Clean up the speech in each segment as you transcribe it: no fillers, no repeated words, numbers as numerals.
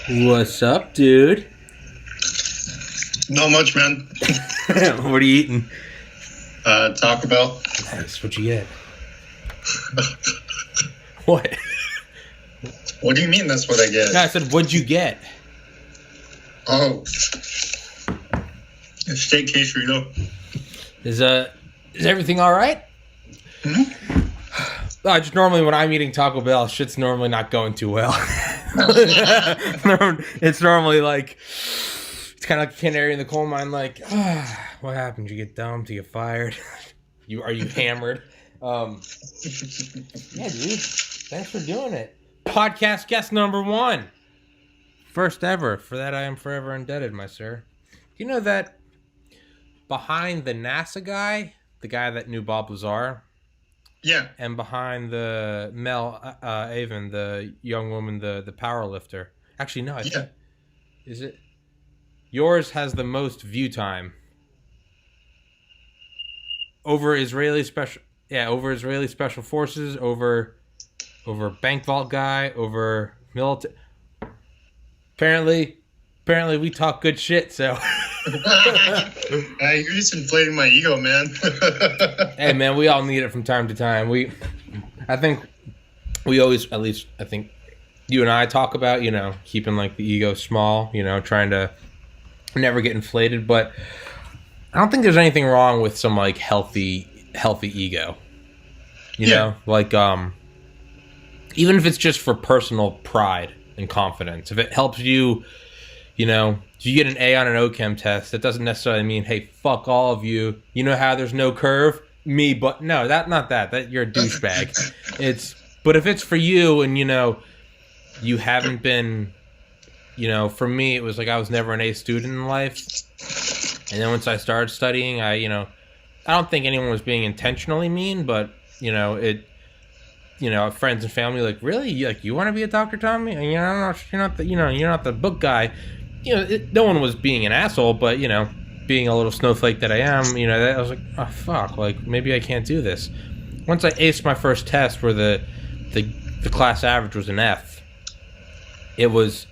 What's up, dude? Not much, man. What are you eating? Taco Bell. Nice. What'd you get? What? What do you mean that's what I get? No, I said, what'd you get? Oh. A steak quesarito. Is everything all right? Mm-hmm. Just normally when I'm eating Taco Bell, shit's normally not going too well. It's normally like, it's kind of like a canary in the coal mine, like, what happened? Did you get dumped? Did you get fired? Are you hammered? Yeah, dude. Thanks for doing it. Podcast guest number 1. First ever. For that I am forever indebted, my sir. You know that behind the NASA guy, the guy that knew Bob Lazar? Yeah. And behind the Mel Avon, the young woman, the power lifter. Actually, no, I think, is it? Yours has the most view time. Over Israeli special forces, over bank vault guy, over military. Apparently we talk good shit, so. You're just inflating my ego, man. Hey, man, we all need it from time to time. I think we always, at least I think you and I talk about, keeping like the ego small, trying to never get inflated, but I don't think there's anything wrong with some like healthy ego. You know, like even if it's just for personal pride and confidence. If it helps you, if you get an A on an OChem test, that doesn't necessarily mean, hey, fuck all of you. You know how there's no curve? Me, but no, not that you're a douchebag. But if it's for you and, you haven't been, for me, it was like I was never an A student in life. And then once I started studying, I don't think anyone was being intentionally mean, but, friends and family, like, really? You want to be a doctor, Tommy? And, you're not the book guy. No one was being an asshole, but, being a little snowflake that I am, I was like, oh, fuck, like, maybe I can't do this. Once I aced my first test where the class average was an F, it was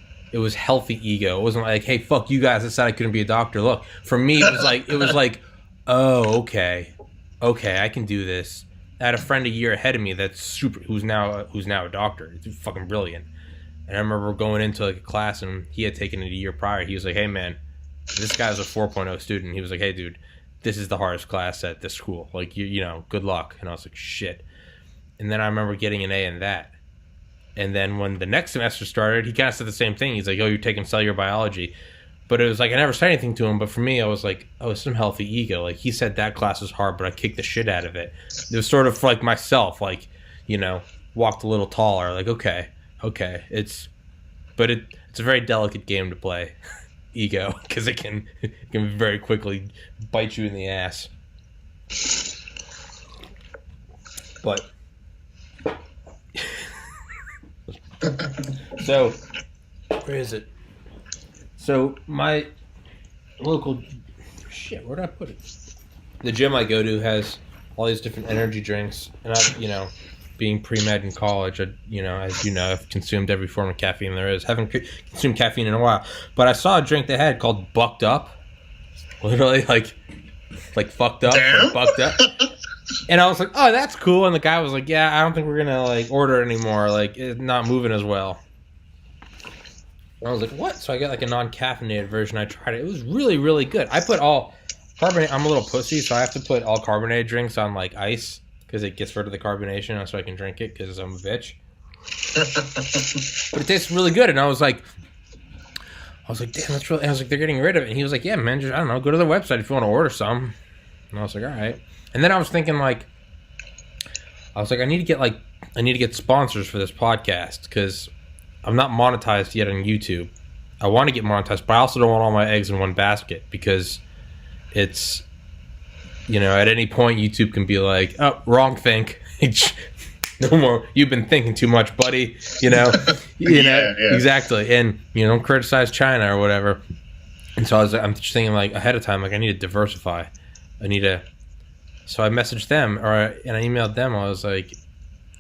healthy ego. It wasn't like, hey, fuck you guys that said I couldn't be a doctor. Look, for me, it was like, oh, okay, I can do this. I had a friend a year ahead of me that's who's now a doctor. It's fucking brilliant. And I remember going into like a class and he had taken it a year prior. He was like, hey man, this guy's a 4.0 student. He was like, hey dude, this is the hardest class at this school. Like, good luck. And I was like, shit. And then I remember getting an A in that. And then when the next semester started, he kind of said the same thing. He's like, oh, you're taking cellular biology. But it was like, I never said anything to him. But for me, I was like, oh, it's some healthy ego. Like, he said that class was hard, but I kicked the shit out of it. It was sort of like myself, like, walked a little taller. Like, okay. It's a very delicate game to play, ego, because it can very quickly bite you in the ass. But so where is it? So my local where did I put it? The gym I go to has all these different energy drinks, and I, being pre-med in college, as I've consumed every form of caffeine there is. Haven't consumed caffeine in a while, but I saw a drink they had called Bucked Up. Literally, like fucked up, or bucked up. And I was like, oh, that's cool. And the guy was like, yeah, I don't think we're gonna like order it anymore. Like, it's not moving as well. And I was like, what? So I got like a non-caffeinated version. I tried it. It was really, really good. I put all carbonate. I'm a little pussy, so I have to put all carbonated drinks on like ice, because it gets rid of the carbonation, so I can drink it because I'm a bitch. But it tastes really good, and I was like, damn, that's really. I was like, they're getting rid of it, and he was like, yeah, man, just, I don't know, go to the website if you want to order some. And I was like, all right. And then I was thinking, I need to get sponsors for this podcast because I'm not monetized yet on YouTube. I want to get monetized, but I also don't want all my eggs in one basket because it's. At any point, YouTube can be like, oh, wrong think. No more. You've been thinking too much, buddy. Yeah. Exactly. And, don't criticize China or whatever. And so I'm just thinking like ahead of time, like I need to diversify. So I messaged them and I emailed them. I was like,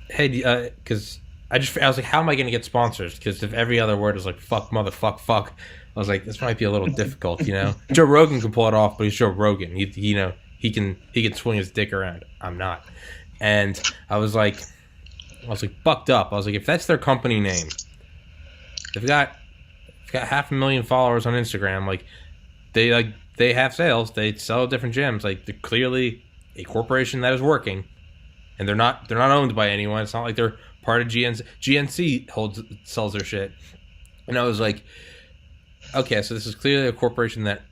hey, because I was like, how am I going to get sponsors? Because if every other word is like fuck, motherfuck, fuck, I was like, this might be a little difficult, you know. Joe Rogan can pull it off, but he's Joe Rogan. He can swing his dick around. I'm not. And I was like bucked up. I was like, if that's their company name, they've got 500,000 followers on Instagram. Like they have sales. They sell different gyms. Like they're clearly a corporation that is working, and they're not owned by anyone. It's not like they're part of GNC sells their shit. And I was like, okay, so this is clearly a corporation that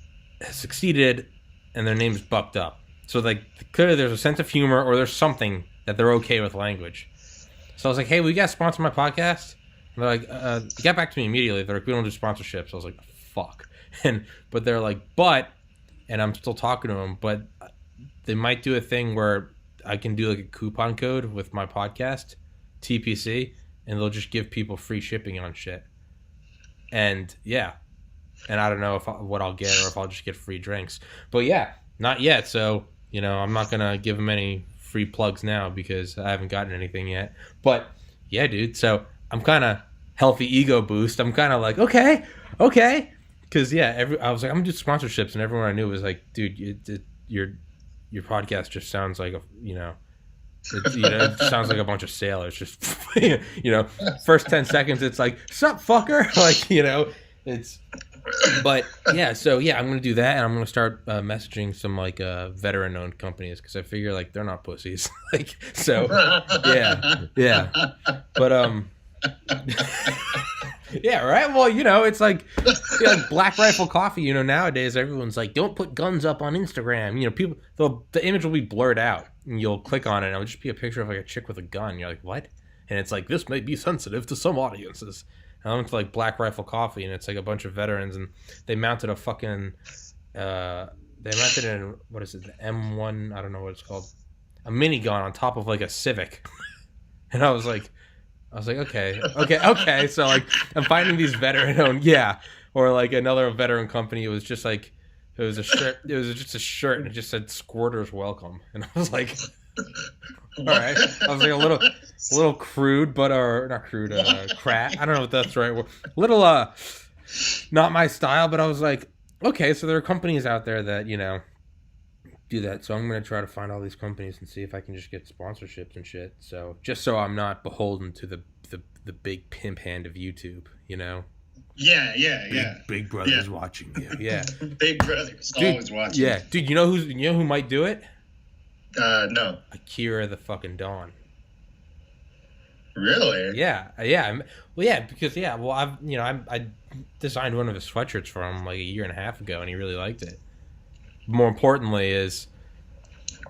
has succeeded, and their name's bucked up. So like clearly there's a sense of humor, or there's something that they're okay with language. So I was like, hey, we got to sponsor my podcast. And they're like, they got back to me immediately. They're like, we don't do sponsorships. I was like, fuck. But they're like, and I'm still talking to them, but they might do a thing where I can do like a coupon code with my podcast, TPC, and they'll just give people free shipping on shit. And yeah, and I don't know what I'll get, or if I'll just get free drinks. But yeah, not yet. So, you know, I'm not gonna give them any free plugs now because I haven't gotten anything yet. But yeah, dude. So I'm kind of healthy ego boost. I'm kind of like, okay. Because yeah, I was like, I'm gonna do sponsorships, and everyone I knew was like, dude, your podcast just sounds like it sounds like a bunch of sailors. Just first 10 seconds, it's like, sup, fucker, like it's. But yeah, so yeah, I'm gonna do that, and I'm gonna start messaging some like veteran-owned companies because I figure like they're not pussies. Like so, yeah. But yeah, right. Well, it's like Black Rifle Coffee. Nowadays everyone's like, don't put guns up on Instagram. People, the image will be blurred out, and you'll click on it, and it'll just be a picture of like a chick with a gun. You're like, what? And it's like, this may be sensitive to some audiences. And I went to like Black Rifle Coffee, and it's like a bunch of veterans, and they mounted a fucking, what is it, the M1? I don't know what it's called, a minigun on top of like a Civic, and I was like, okay. So like, I'm finding these veteran-owned, or like another veteran company. It was just like, it was a shirt. It was just a shirt, and it just said "Squirters Welcome," and I was like, all right. I was like a little crude, but not crude, crap. I don't know if that's the right word. Little, not my style, but I was like, okay, so there are companies out there that do that. So I'm gonna try to find all these companies and see if I can just get sponsorships and shit. So just so I'm not beholden to the big pimp hand of YouTube, Yeah. Big brother's watching you. Yeah. Big brother's always watching. Yeah, dude. You know who might do it? No. Akira the fucking Dawn. Really? Yeah. Well, yeah, because I designed one of his sweatshirts for him like a year and a half ago, and he really liked it. More importantly is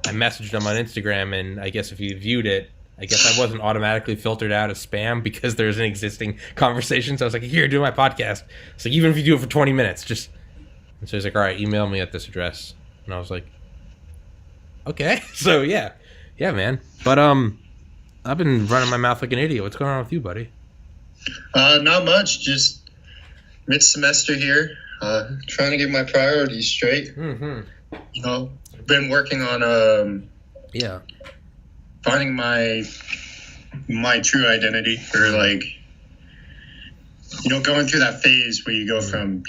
I messaged him on Instagram, and I guess if he viewed it, I guess I wasn't automatically filtered out as spam because there's an existing conversation. So I was like, here, do my podcast. It's like, even if you do it for 20 minutes, just... And so he's like, all right, email me at this address. And I was like, okay. So yeah, man. But I've been running my mouth like an idiot. What's going on with you, buddy? Not much. Just mid-semester here. Trying to get my priorities straight. Mm-hmm. Been working on finding my true identity, or like going through that phase where you go from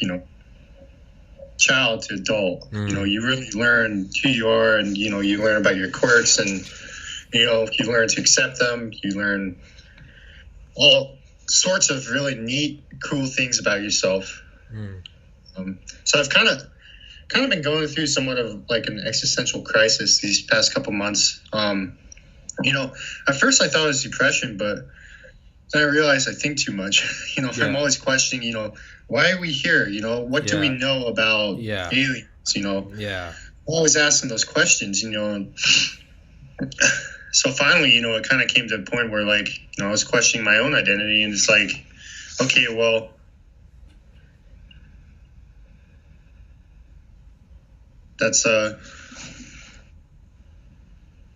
child to adult. You really learn who you are, and you learn about your quirks, and you learn to accept them. You learn all sorts of really neat, cool things about yourself. So I've kind of been going through somewhat of like an existential crisis these past couple months. At first I thought it was depression, but then I realized I think too much. I'm always questioning, why are we here? What do we know about aliens? I'm always asking those questions, So finally, it kind of came to a point where like, I was questioning my own identity, and it's like, okay, well, that's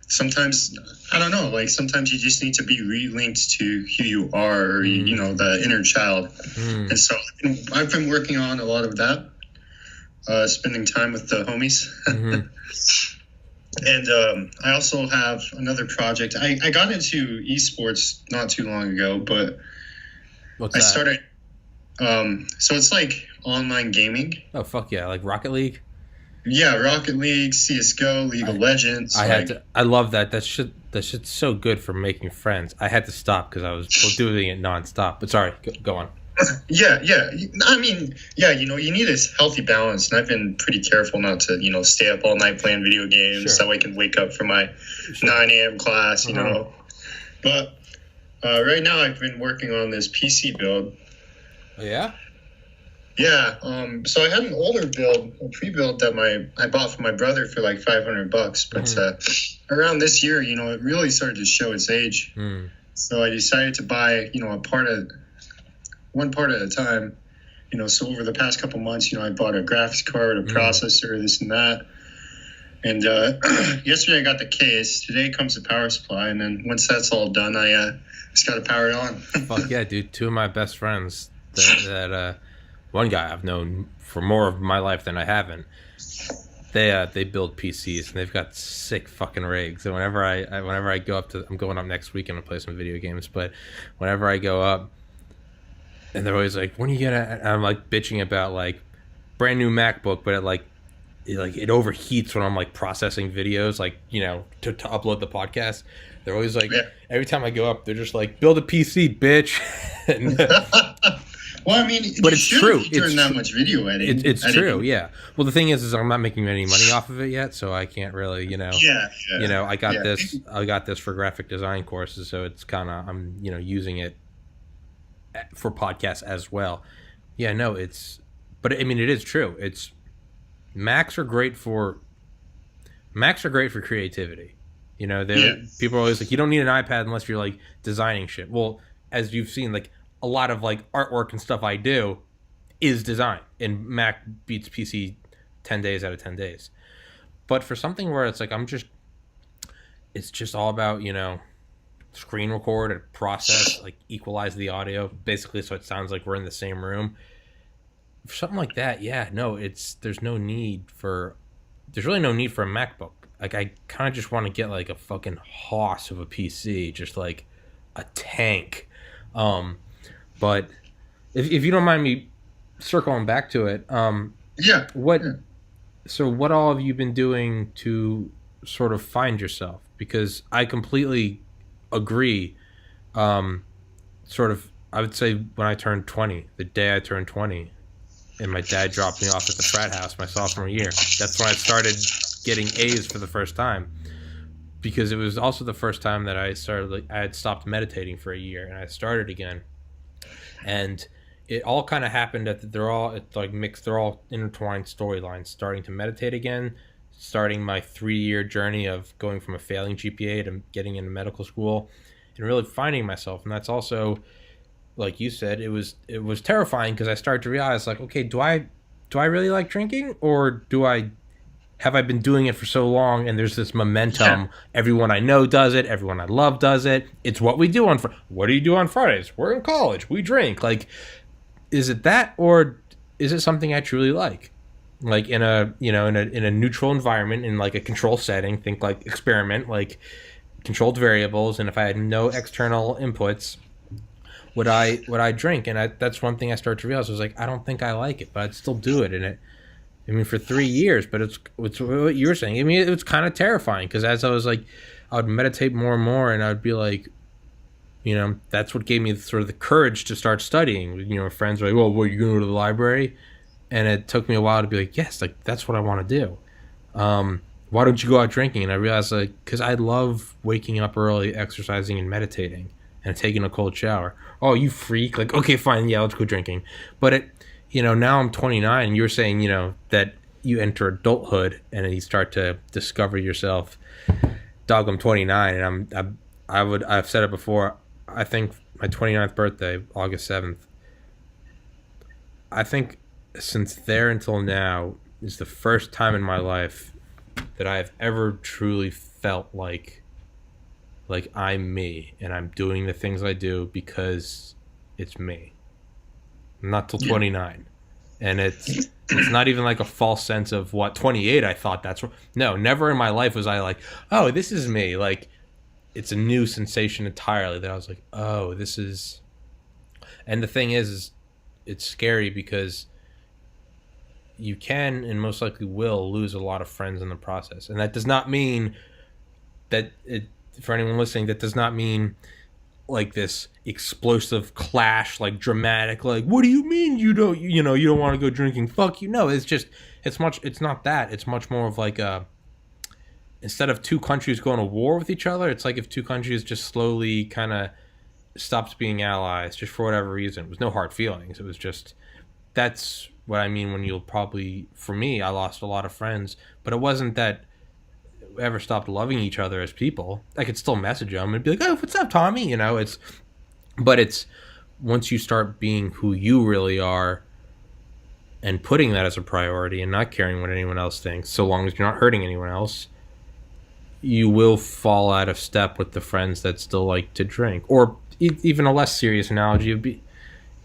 sometimes, I don't know, like sometimes you just need to be relinked to who you are, or the inner child. And so I've been working on a lot of that, spending time with the homies. And I also have another project. I got into esports not too long ago, but What's I that? started. So it's like online gaming. Oh fuck yeah, like Rocket League. Yeah, Rocket League, CS:GO, League of Legends. I had to. I love that. That shit's so good for making friends. I had to stop because I was doing it nonstop. But sorry, go on. Yeah. I mean, yeah, you need this healthy balance, and I've been pretty careful not to, stay up all night playing video games so I can wake up for my 9 a.m. class, But right now I've been working on this PC build. Oh, yeah? Yeah, so I had an older build, a pre-build that I bought for my brother for like $500, but around this year, it really started to show its age. So I decided to buy, one part at a time. So over the past couple months, I bought a graphics card, a processor, this and that. And yesterday I got the case. Today comes the power supply, and then once that's all done, I just got to power it on. Fuck yeah, dude! Two of my best friends that one guy I've known for more of my life than I haven't. They build PCs and they've got sick fucking rigs. And whenever I go up to, I'm going up next weekend to play some video games. But whenever I go up, and they're always like, "When are you gonna?" And I'm like bitching about like brand new MacBook, but it overheats when I'm like processing videos, like to upload the podcast. They're always like, every time I go up, they're just like, "Build a PC, bitch." Well, I mean, but it's true. It's that much video editing. It's true, yeah. Well, the thing is I'm not making any money off of it yet, so I can't really, I got this for graphic design courses, so it's kind of I'm using it for podcasts as well. Yeah, no, but I mean, it is true. Macs are great for creativity. People are always like, you don't need an iPad unless you're like designing shit. Well, as you've seen, like a lot of like artwork and stuff I do is design, and Mac beats PC 10 days out of 10 days. But for something where it's like it's just all about screen record and process, like equalize the audio basically so it sounds like we're in the same room. For something like that, yeah, no, there's really no need for a MacBook. Like I kind of just want to get like a fucking hoss of a PC, just like a tank. But if you don't mind me circling back to it, what all have you been doing to sort of find yourself? Because I completely agree. I would say when I turned 20, the day I turned 20, and my dad dropped me off at the frat house my sophomore year. That's when I started getting A's for the first time. Because it was also the first time that I had stopped meditating for a year, and I started again. And it all kind of happened they're all intertwined storylines. Starting to meditate again, starting my 3-year journey of going from a failing GPA to getting into medical school, and really finding myself. And that's also, like you said, it was terrifying because I started to realize, like, okay, do I really like drinking, or have I been doing it for so long and there's this momentum? Yeah. Everyone I know does it. Everyone I love does it. It's what we do what do you do on Fridays? We're in college. We drink. Like, is it that, or is it something I truly like? Like in a neutral environment, in like a control setting, think like experiment, like controlled variables. And if I had no external inputs, would I drink? And that's one thing I started to realize. I was like, I don't think I like it, but I'd still do it. And for 3 years, but it's what you were saying. I mean, it was kind of terrifying because as I was like, I would meditate more and more, and I would be like, that's what gave me sort of the courage to start studying. Friends were like, well, you going to go to the library? And it took me a while to be like, yes, like that's what I want to do. Why don't you go out drinking? And I realized, like, because I love waking up early, exercising, and meditating, and taking a cold shower. Oh, you freak! Like, okay, fine, yeah, let's go drinking. But now I'm 29, and you're saying, that you enter adulthood and then you start to discover yourself. Dog, I'm 29, and I've said it before. I think my 29th birthday, August 7th. I think since there until now is the first time in my life that I've ever truly felt like I'm me and I'm doing the things I do because it's me. Not till 29. And it's not even like a false sense of what 28 I thought that's no, never in my life was I like, oh, this is me. Like, it's a new sensation entirely that I was like, oh, this is. And the thing is it's scary because you can and most likely will lose a lot of friends in the process. And that does not mean that for anyone listening, that does not mean like this explosive clash, like dramatic, like, what do you mean you don't want to go drinking, fuck you. No, it's not that. It's much more of like instead of two countries going to war with each other, it's like if two countries just slowly kind of stopped being allies just for whatever reason. It was no hard feelings. It was just, that's what I mean when you'll probably, for me, I lost a lot of friends, but it wasn't that we ever stopped loving each other as people. I could still message them and be like, oh, what's up, Tommy? But it's once you start being who you really are and putting that as a priority and not caring what anyone else thinks, so long as you're not hurting anyone else, you will fall out of step with the friends that still like to drink. Or even a less serious analogy would be,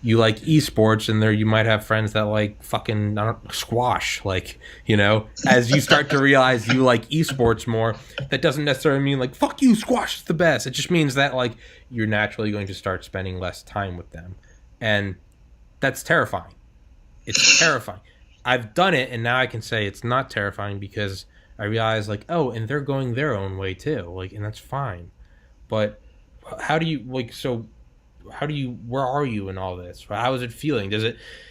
you like esports, and there you might have friends that like fucking squash. Like, as you start to realize you like esports more, that doesn't necessarily mean like, fuck you, squash is the best. It just means that like you're naturally going to start spending less time with them. And that's terrifying. It's terrifying. I've done it, and now I can say it's not terrifying because I realize like, oh, and they're going their own way too. Like, and that's fine. But how do you where are you in all this? How is it feeling?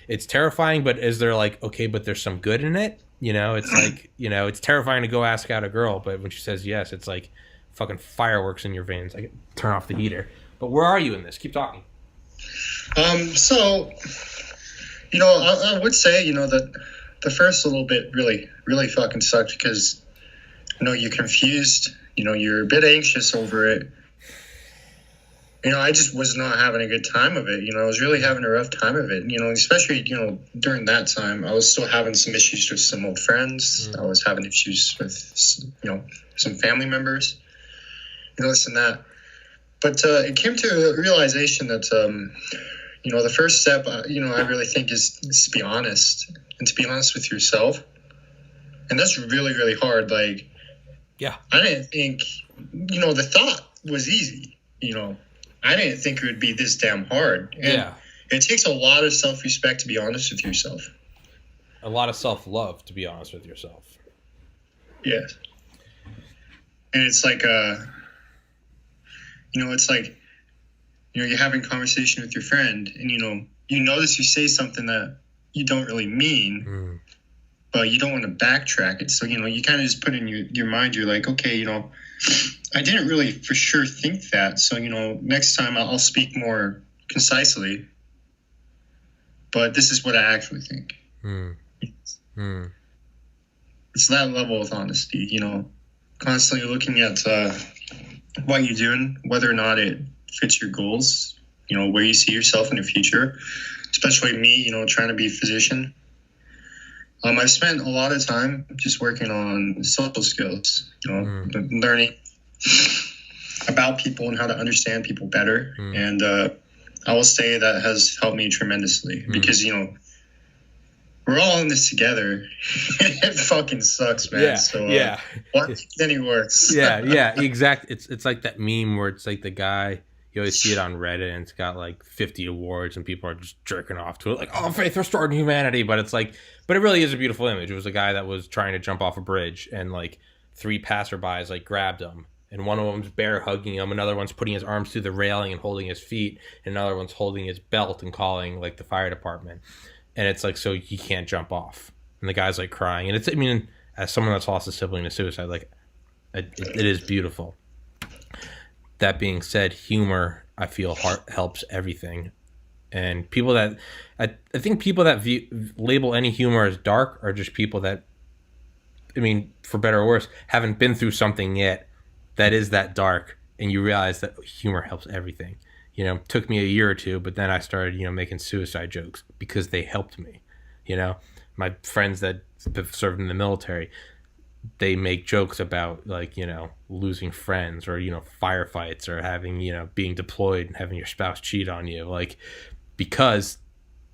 It's terrifying, but is there like, okay, but there's some good in it? It's like, it's terrifying to go ask out a girl, but when she says yes, it's like fucking fireworks in your veins. I can turn off the heater. But where are you in this? Keep talking. So, I would say, that the first little bit really, really fucking sucked because, you're confused, you're a bit anxious over it. I just was not having a good time of it. I was really having a rough time of it. Especially, during that time, I was still having some issues with some old friends. I was having issues with, some family members, this and that. But it came to a realization that, the first step, I really think is to be honest and to be honest with yourself. And that's really, really hard. Like, yeah, I didn't think, the thought was easy, I didn't think it would be this damn hard. And yeah. It takes a lot of self-respect to be honest with yourself. A lot of self-love to be honest with yourself. Yes. And it's like, you're having a conversation with your friend and, you notice you say something that you don't really mean, but you don't want to backtrack it. So, you kind of just put in your mind, you're like, okay, I didn't really for sure think that. So, next time I'll speak more concisely. But this is what I actually think. It's that level of honesty, constantly looking at what you're doing, whether or not it fits your goals, where you see yourself in the future, especially me, trying to be a physician. I've spent a lot of time just working on social skills, learning about people and how to understand people better. And I will say that has helped me tremendously because, we're all in this together. It fucking sucks, man. Yeah, so, yeah. What any works? yeah, exactly. It's like that meme where it's like the guy, you always see it on Reddit, and it's got like 50 awards, and people are just jerking off to it, like, oh, faith restored in humanity. But it really is a beautiful image. It was a guy that was trying to jump off a bridge, and like 3 passerbys like grabbed him, and one of them's bear hugging him, another one's putting his arms through the railing and holding his feet, and another one's holding his belt and calling like the fire department. And it's like, so he can't jump off, and the guy's like crying. And as someone that's lost a sibling to suicide, like it is beautiful. That being said, humor, I feel, helps everything. And people that I think people that label any humor as dark are just people that, for better or worse, haven't been through something yet that is that dark, and you realize that humor helps everything. Took me a year or two, but then I started, making suicide jokes because they helped me. My friends that have served in the military, they make jokes about like, losing friends or, firefights or having, being deployed and having your spouse cheat on you, like, because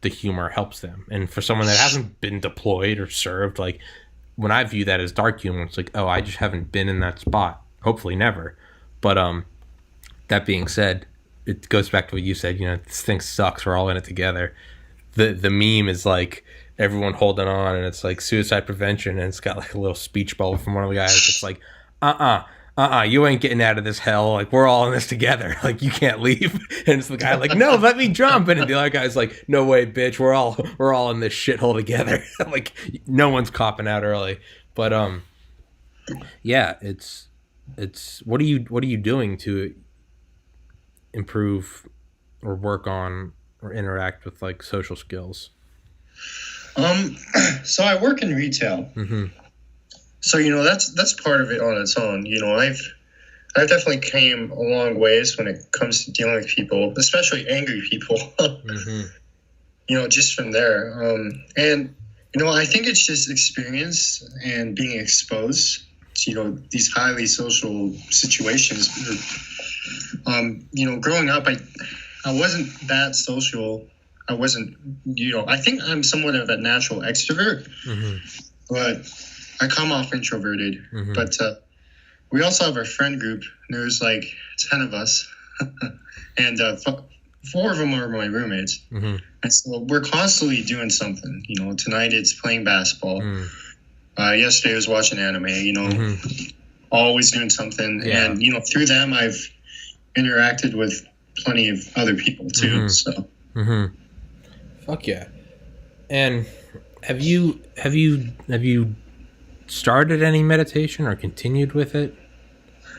the humor helps them. And for someone that hasn't been deployed or served, like when I view that as dark humor, it's like, oh, I just haven't been in that spot. Hopefully never. But that being said, it goes back to what you said, this thing sucks, we're all in it together. The meme is like everyone holding on, and it's like suicide prevention, and it's got like a little speech bubble from one of the guys. It's like, you ain't getting out of this hell. Like, we're all in this together. Like, you can't leave. And it's the guy like, no, let me jump. And the other guy's like, no way, bitch. We're all in this shithole together. Like, no one's copping out early. But yeah, it's what are you doing to improve or work on or interact with like social skills? So I work in retail. Mm-hmm. So, that's part of it on its own. I've definitely came a long ways when it comes to dealing with people, especially angry people, mm-hmm. Just from there. And, I think it's just experience and being exposed to, these highly social situations. Growing up, I wasn't that social. I wasn't, I think I'm somewhat of a natural extrovert, mm-hmm. but I come off introverted. Mm-hmm. But we also have our friend group. There's like 10 of us, and 4 of them are my roommates. Mm-hmm. And so we're constantly doing something. Tonight it's playing basketball. Mm. Yesterday I was watching anime. Mm-hmm. Always doing something. Yeah. And through them I've interacted with plenty of other people too. Mm-hmm. So. Mm-hmm. Fuck yeah. And have you started any meditation or continued with it?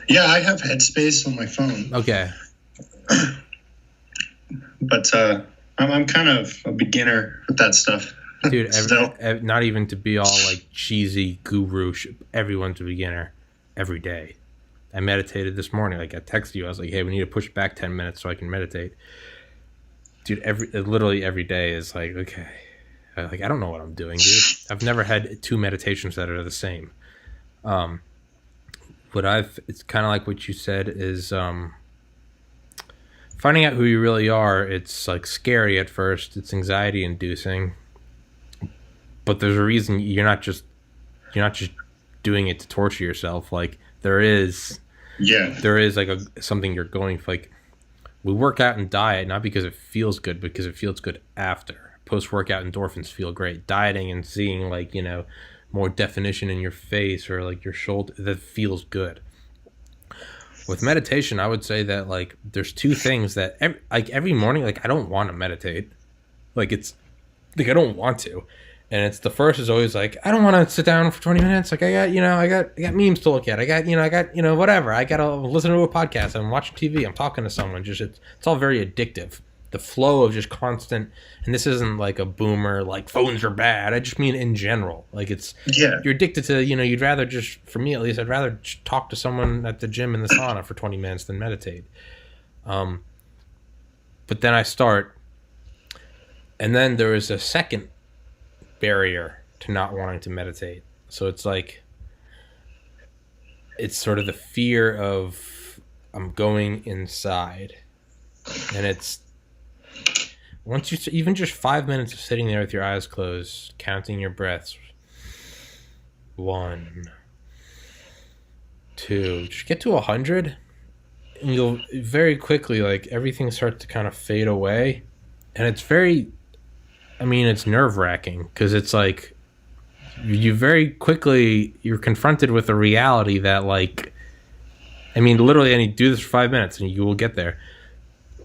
Yeah, I have Headspace on my phone. Okay. But I'm kind of a beginner with that stuff. Dude, not even to be all like cheesy guru. Everyone's a beginner every day. I meditated this morning. Like, I texted you. I was like, hey, we need to push back 10 minutes so I can meditate. Dude, literally every day is like, okay. I don't know what I'm doing, dude. I've never had 2 meditations that are the same. It's kind of like what you said is finding out who you really are. It's like scary at first. It's anxiety inducing. But there's a reason you're not just doing it to torture yourself. Like, there is like something you're going for. Like, we work out and diet not because it feels good, because it feels good after. Post-workout endorphins feel great. Dieting and seeing like, more definition in your face or like your shoulder, that feels good. With meditation, I would say that like there's 2 things that every morning, like I don't want to meditate. Like it's like I don't want to. And it's the first is always like, I don't want to sit down for 20 minutes. Like I got memes to look at. I got whatever. I got to listen to a podcast. I'm watching TV. I'm talking to someone. Just it's all very addictive. The flow of just constant, and this isn't like a boomer, like phones are bad. I just mean in general. Like you're addicted to, you'd rather just, for me at least, I'd rather just talk to someone at the gym in the sauna for 20 minutes than meditate. But then I start, and then there is a second barrier to not wanting to meditate. So it's like, it's sort of the fear of I'm going inside, and it's, once you even just 5 minutes of sitting there with your eyes closed, counting your breaths, 1, 2, just get to 100, and you'll very quickly, like, everything starts to kind of fade away, and it's it's nerve-wracking, because it's like you very quickly, you're confronted with a reality that, like, literally, and you do this for 5 minutes and you will get there,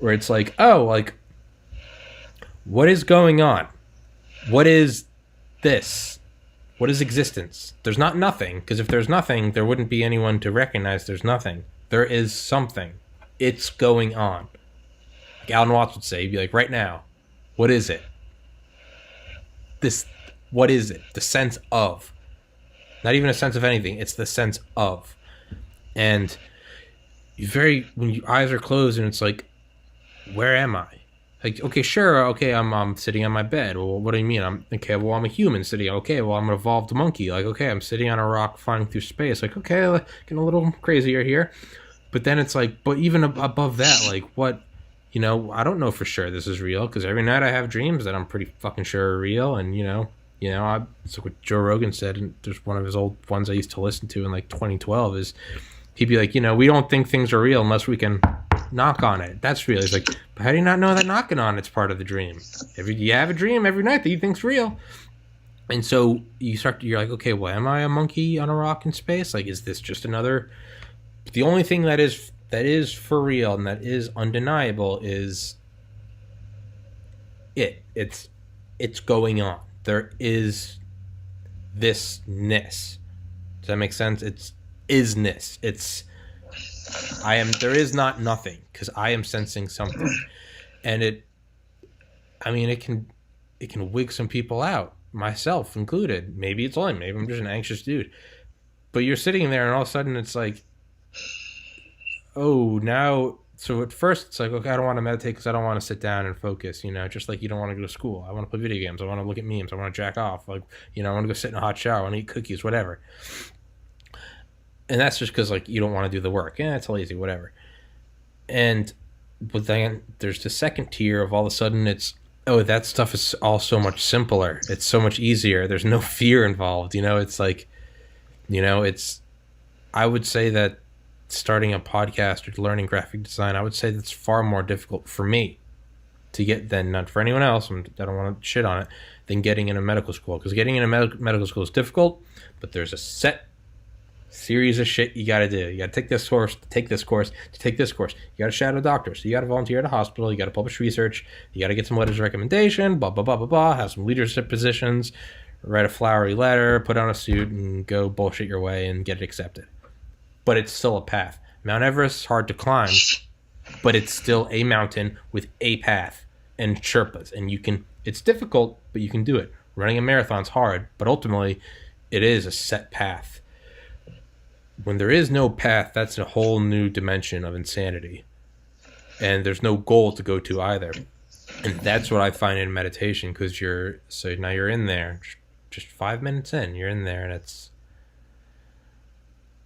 where it's like, oh, like, what is going on? What is this? What is existence? There's not nothing, because if there's nothing, there wouldn't be anyone to recognize there's nothing. There is something. It's going on. Like Alan Watts would say, he'd be like, right now, what is it? What is it? The sense of. Not even a sense of anything. It's the sense of. And when your eyes are closed and it's like, where am I? Like, okay, sure, okay, I'm sitting on my bed. Well, what do you mean? I'm a human sitting. Okay, well, I'm an evolved monkey. Like, okay, I'm sitting on a rock flying through space. Like, okay, getting a little crazier here. But then it's like, but even above that, like, what I don't know for sure this is real because every night I have dreams that I'm pretty fucking sure are real. And, it's like what Joe Rogan said, and there's one of his old ones I used to listen to in like 2012 is he'd be like, we don't think things are real unless we can knock on it. That's real. He's like, but how do you not know that knocking on it's part of the dream? You have a dream every night that you think's real. And so you're like, okay, well, am I a monkey on a rock in space? Like, is this just another? The only thing that is for real and that is undeniable is it's going on. There is thisness. Does that make sense? It's isness. There is not nothing because I am sensing something. And it can wig some people out, myself included. Maybe I'm just an anxious dude. But you're sitting there and all of a sudden it's like, oh, now, so at first it's like, okay, I don't want to meditate because I don't want to sit down and focus, just like you don't want to go to school. I want to play video games. I want to look at memes. I want to jack off. Like, I want to go sit in a hot shower. I want to eat cookies, whatever. And that's just because, like, you don't want to do the work. Yeah, it's lazy, whatever. But then there's the second tier of all of a sudden it's, oh, that stuff is all so much simpler. It's so much easier. There's no fear involved. It's like, I would say that starting a podcast or learning graphic design, I would say that's far more difficult for me to get than not for anyone else. I don't want to shit on it, than getting into medical school. Because getting into medical school is difficult, but there's a set series of shit you got to do. You got to take this course, to take this course, to take this course. You got to shadow doctors. So you got to volunteer at a hospital. You got to publish research. You got to get some letters of recommendation, blah, blah, blah, blah, blah. Have some leadership positions, write a flowery letter, put on a suit, and go bullshit your way and get it accepted. But it's still a path. Mount Everest is hard to climb, but it's still a mountain with a path and Sherpas. And it's difficult, but you can do it. Running a marathon's hard, but ultimately it is a set path. When there is no path, that's a whole new dimension of insanity. And there's no goal to go to either. And that's what I find in meditation, because now you're in there, just 5 minutes in, you're in there, and it's,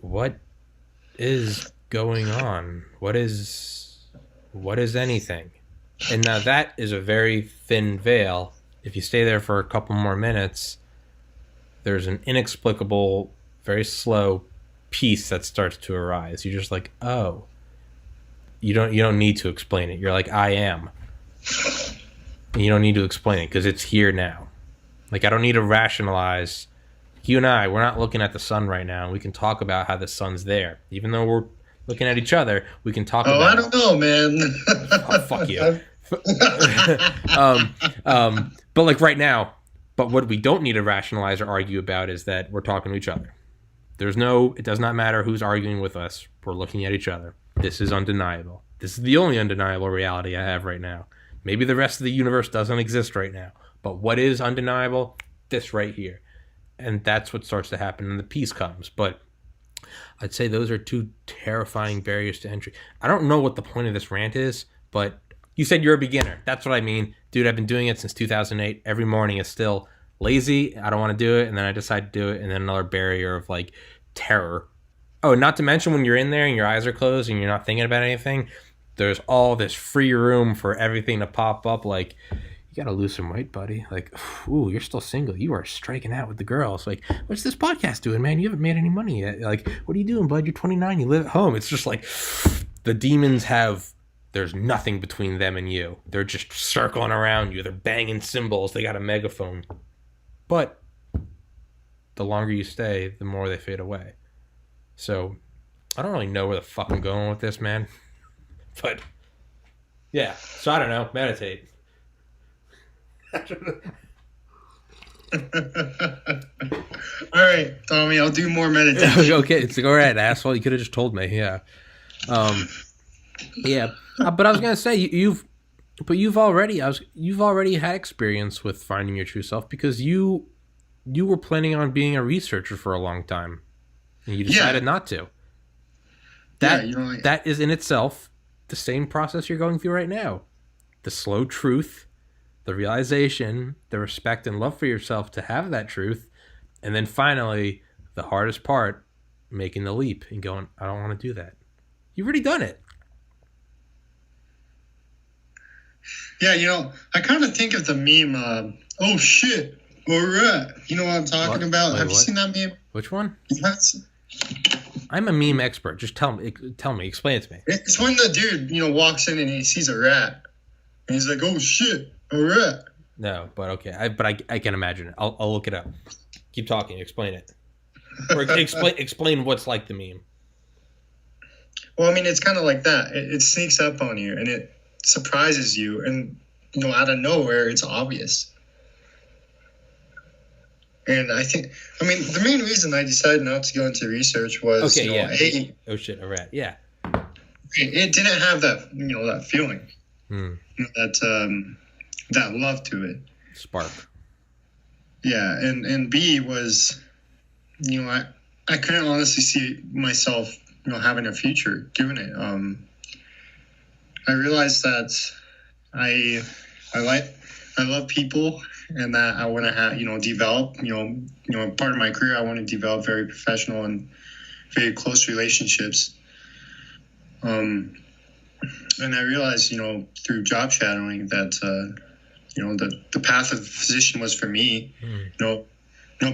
what is going on? What is anything? And now that is a very thin veil. If you stay there for a couple more minutes, there's an inexplicable, very slow peace that starts to arise. You're just like, oh, you don't need to explain it. You're like, I am. And you don't need to explain it because it's here now. Like, I don't need to rationalize. You and we're not looking at the sun right now. We can talk about how the sun's there. Even though we're looking at each other, we can talk about I don't know, man. Oh, fuck you. But like right now, but what we don't need to rationalize or argue about is that we're talking to each other. It does not matter who's arguing with us. We're looking at each other. This is undeniable. This is the only undeniable reality I have right now. Maybe the rest of the universe doesn't exist right now. But what is undeniable? This right here. And that's what starts to happen and the peace comes. But I'd say those are two terrifying barriers to entry. I don't know what the point of this rant is, but you said you're a beginner. That's what I mean. Dude, I've been doing it since 2008. Every morning is still lazy. I don't want to do it. And then I decide to do it. And then another barrier of like terror. Oh, not to mention when you're in there and your eyes are closed and you're not thinking about anything, there's all this free room for everything to pop up. Like, you got to lose some weight, buddy. Like, ooh, you're still single. You are striking out with the girls. Like, what's this podcast doing, man? You haven't made any money yet. Like, what are you doing, bud? You're 29. You live at home. It's just like the demons there's nothing between them and you. They're just circling around you. They're banging cymbals. They got a megaphone. But the longer you stay, the more they fade away. So I don't really know where the fuck I'm going with this, man. But yeah, so I don't know. Meditate. All right, Tommy, I'll do more meditation. Okay, it's like, all right, asshole. You could have just told me. Yeah. Yeah. But I was gonna say you've already had experience with finding your true self because you were planning on being a researcher for a long time, and you decided not to. That is in itself the same process you're going through right now. The slow truth, the realization, the respect and love for yourself to have that truth, and then finally the hardest part, making the leap and going, I don't want to do that. You've already done it. Yeah, I kind of think of the meme, oh shit, all right. You know what I'm talking about? Wait, Have you what? seen that meme? Which one? Yes. I'm a meme expert. Just tell me, explain it to me. It's when the dude, walks in and he sees a rat. And he's like, oh shit, a rat. No, but okay. I can imagine it. I'll look it up. Keep talking. Explain it. Or explain what's like the meme. Well, I mean, it's kind of like that. It sneaks up on you and it surprises you. And, out of nowhere, it's obvious. And I mean, the main reason I decided not to go into research was, oh shit, a rat. Yeah. It didn't have that, that feeling. That love to it. Spark. Yeah, and B was, I couldn't honestly see myself, having a future doing it. I realized that I love people, and that I want to have, develop, part of my career, I want to develop very professional and very close relationships. And I realized, through job shadowing that, the path of physician was for me.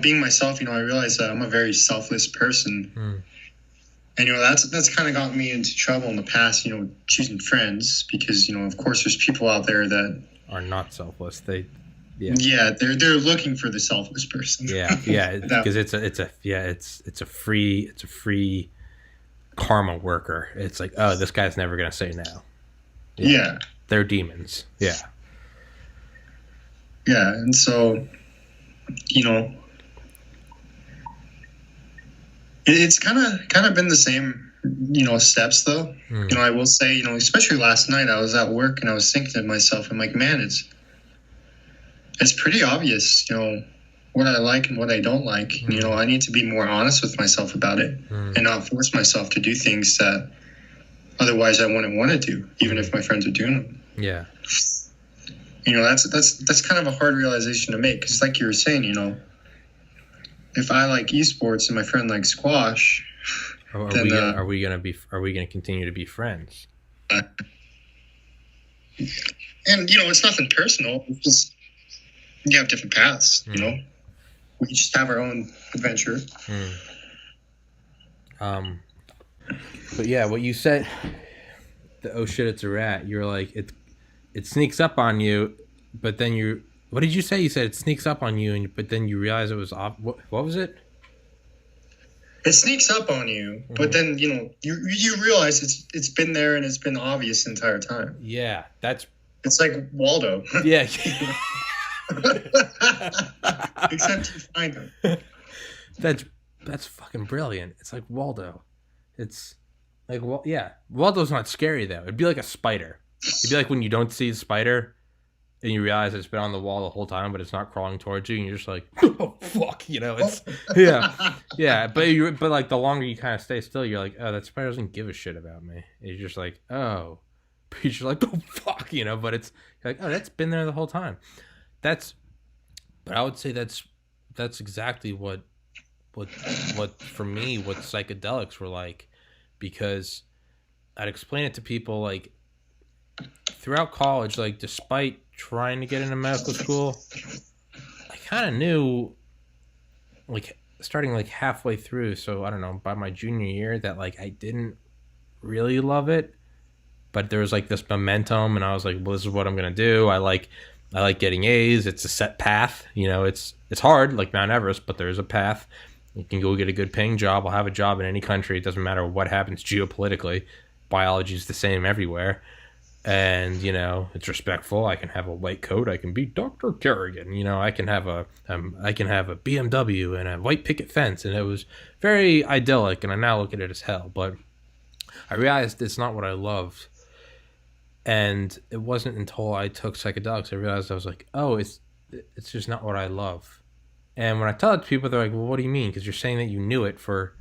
Being myself, I realized that I'm a very selfless person. And, that's kind of gotten me into trouble in the past, choosing friends because, of course, there's people out there that are not selfless. They're looking for the selfless person. Yeah, because it's a free karma worker. It's like, oh, this guy's never gonna say no. Yeah. They're demons. Yeah. Yeah, and so, it's kind of been the same, steps though. I will say, especially last night, I was at work and I was thinking to myself, I'm like, man, it's pretty obvious, what I like and what I don't like. I need to be more honest with myself about it and not force myself to do things that otherwise I wouldn't want to do, even if my friends are doing them. Yeah. That's kind of a hard realization to make because, like you were saying, if I like esports and my friend likes squash, are we gonna continue to be friends? And it's nothing personal. It's just you have different paths. We just have our own adventure. But yeah, what you said, the oh shit, it's a rat. You're like it sneaks up on you, but then what did you say? You said it sneaks up on you, but then you realize it was off. What was it? It sneaks up on you, but then you realize it's been there and it's been obvious the entire time. Yeah, it's like Waldo. Yeah. Except you find him. That's fucking brilliant. It's like Waldo. It's like Waldo's not scary though. It'd be like a spider. It'd be like when you don't see the spider and you realize it's been on the wall the whole time, but it's not crawling towards you, and you're just like, oh fuck, it's yeah. But like the longer you kind of stay still, you're like, oh, that spider doesn't give a shit about me. And you're just like, oh, but you're just like, oh fuck, But it's like, oh, that's been there the whole time. But I would say that's exactly what for me what psychedelics were like, because I'd explain it to people like throughout college, like despite trying to get into medical school, I kind of knew like starting like halfway through, so I don't know, by my junior year that like I didn't really love it, but there was like this momentum and I was like, well, this is what I'm gonna do. I like getting A's. It's a set path. It's hard, like Mount Everest, but there's a path. You can go get a good paying job. I'll have a job in any country. It doesn't matter what happens geopolitically. Biology is the same everywhere. And, it's respectful. I can have a white coat. I can be Dr. Kerrigan. I can have a BMW and a white picket fence. And it was very idyllic. And I now look at it as hell. But I realized it's not what I loved. And it wasn't until I took psychedelics I realized I was like, oh, it's just not what I love. And when I tell it to people, they're like, well, what do you mean? Because you're saying that you knew it for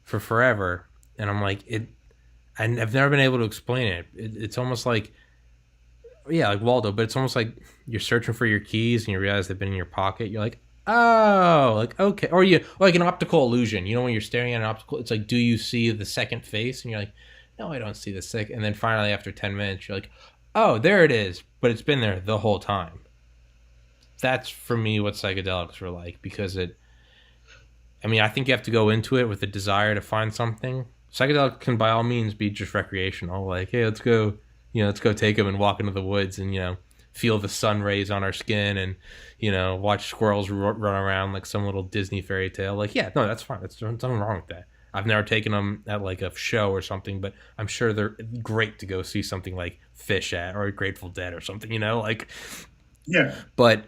forever. And I'm like, I've never been able to explain it. It's almost like, like Waldo, but it's almost like you're searching for your keys and you realize they've been in your pocket. You're like, oh, like, okay. Or like an optical illusion. When you're staring at an optical, it's like, do you see the second face? And you're like, no, I don't see the second. And then finally, after 10 minutes, you're like, oh, there it is, but it's been there the whole time. That's for me what psychedelics were like, because I mean, I think you have to go into it with a desire to find something. Psychedelics can by all means be just recreational, like, hey, let's go take them and walk into the woods and, feel the sun rays on our skin and, watch squirrels run around like some little Disney fairy tale. Like, yeah, no, that's fine. There's nothing wrong with that. I've never taken them at like a show or something, but I'm sure they're great to go see something like Fish at or Grateful Dead or something, like, Yeah. but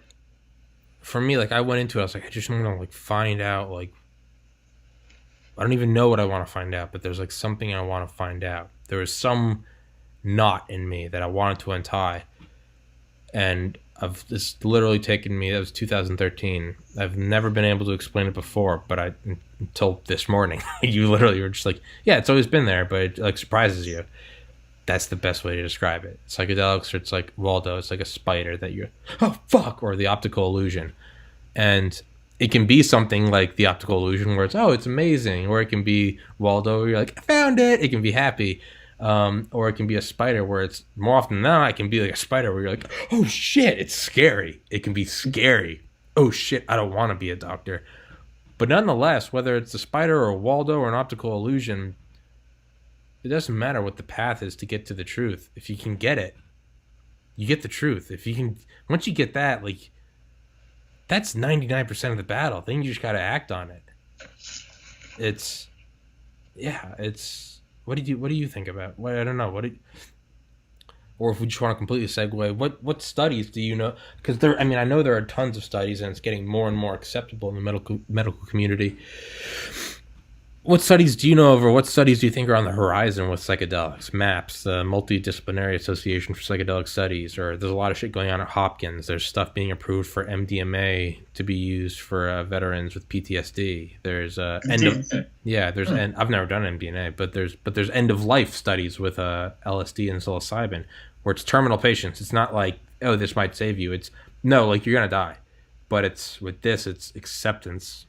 for me, like, I went into it, I was like, I just want to like find out, like, I don't even know what I want to find out, but there's like something I want to find out. There was some knot in me that I wanted to untie, and this literally taken me. That was 2013. I've never been able to explain it before, but until this morning, you literally were just like, yeah, it's always been there, but it like surprises you. That's the best way to describe it. Psychedelics, or it's like Waldo. It's like a spider that you're, oh fuck, or the optical illusion, and it can be something like the optical illusion where it's amazing, or it can be Waldo where you're like, I found it. It can be happy. Or it can be a spider where it's more often than not, it can be like a spider where you're like, oh shit, it's scary. It can be scary. Oh shit, I don't want to be a doctor. But nonetheless, whether it's a spider or a Waldo or an optical illusion, it doesn't matter what the path is to get to the truth. If you can get it, you get the truth. If you can, once you get that, like, that's 99% of the battle. Then you just got to act on it. It's what do you think about? Well, I don't know. Or if we just want to completely segue, what studies do you know? Because I know there are tons of studies, and it's getting more and more acceptable in the medical community. What studies do you know of, or what studies do you think are on the horizon with psychedelics? MAPS, the Multidisciplinary Association for Psychedelic Studies, or there's a lot of shit going on at Hopkins. There's stuff being approved for MDMA to be used for veterans with PTSD. There's I've never done MDMA, but there's end of life studies with LSD and psilocybin, where it's terminal patients. It's not like, oh, this might save you. It's no, like, you're gonna die, but it's acceptance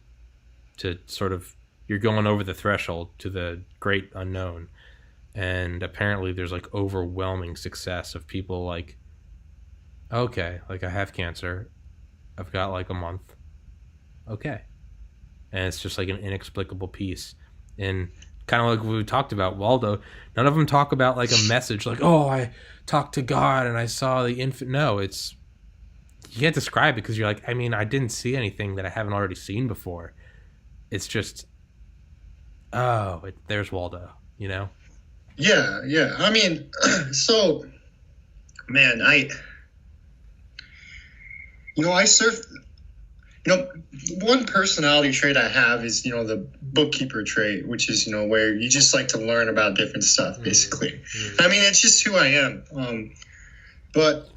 to sort of, you're going over the threshold to the great unknown. And apparently there's like overwhelming success of people like, okay, like, I have cancer. I've got like a month. Okay. And it's just like an inexplicable piece. And kind of like we talked about Waldo, none of them talk about like a message like, oh, I talked to God and I saw the infant. No, you can't describe it because you're like, I didn't see anything that I haven't already seen before. It's just, there's Waldo, Yeah. So, man, I surf. One personality trait I have is, the bookkeeper trait, which is, where you just like to learn about different stuff, basically. It's just who I am. But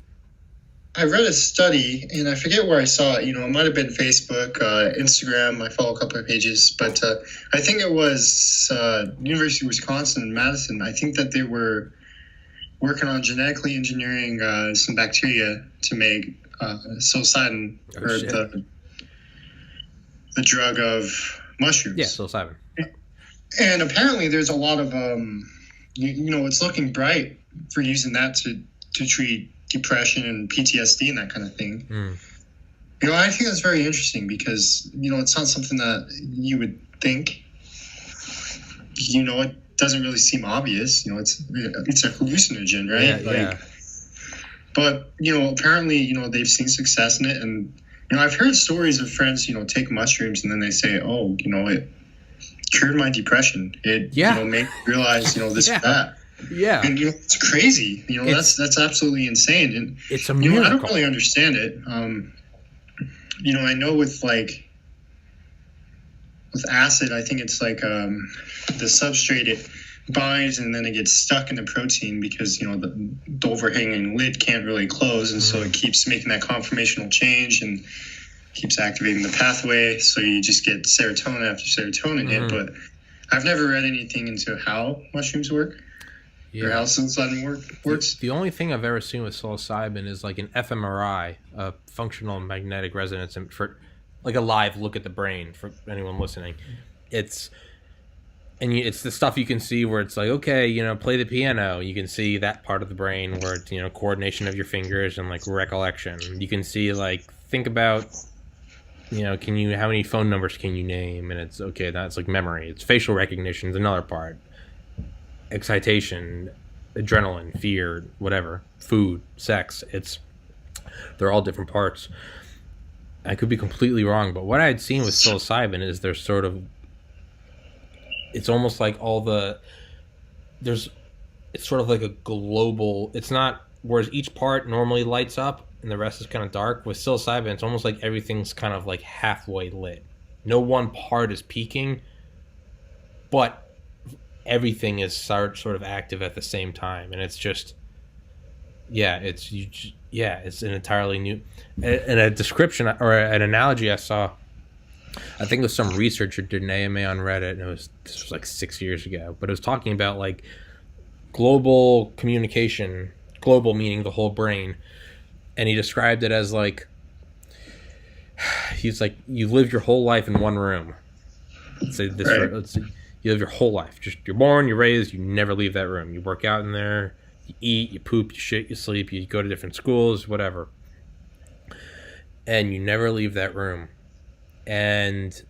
I read a study, and I forget where I saw it. It might have been Facebook, Instagram. I follow a couple of pages, but I think it was University of Wisconsin, Madison. I think that they were working on genetically engineering some bacteria to make psilocybin, or the drug of mushrooms. Yeah, psilocybin. And apparently, there's a lot of it's looking bright for using that to treat depression and PTSD and that kind of thing. I think that's very interesting because, it's not something that you would think. It doesn't really seem obvious. It's a hallucinogen, right? Yeah. But, apparently, they've seen success in it. And, I've heard stories of friends, take mushrooms and then they say, oh, it cured my depression. It, made me realize, this or that. Yeah. And it's crazy. That's absolutely insane. And it's a miracle. I don't really understand it. I know with acid, I think it's like the substrate, it binds and then it gets stuck in the protein because the overhanging lid can't really close, and so it keeps making that conformational change and keeps activating the pathway. So you just get serotonin after serotonin hit. But I've never read anything into how mushrooms work. Or how psilocybin works. The only thing I've ever seen with psilocybin is like an fMRI, a functional magnetic resonance, for like a live look at the brain for anyone listening. It's and it's the stuff you can see where it's like, okay, play the piano. You can see that part of the brain where it's, coordination of your fingers and like recollection. You can see like, think about, how many phone numbers can you name? And it's okay, that's like memory. It's facial recognition is another part. Excitation, adrenaline, fear, whatever, food, sex. They're all different parts. I could be completely wrong, but what I had seen with psilocybin is there's sort of, it's almost like it's sort of like a global, it's not, whereas each part normally lights up and the rest is kind of dark. With psilocybin, it's almost like everything's kind of like halfway lit. No one part is peaking, but everything is sort of active at the same time. And it's just, it's an entirely new, and a description or an analogy I saw, I think it was some researcher did an AMA on Reddit, and this was like 6 years ago, but it was talking about like global communication, global meaning the whole brain, and he described it as like, he's like, you live your whole life in one room. Let's say you live your whole life, just you're born, you're raised, you never leave that room. You work out in there, you eat, you poop, you shit, you sleep, you go to different schools, whatever, and you never leave that room. And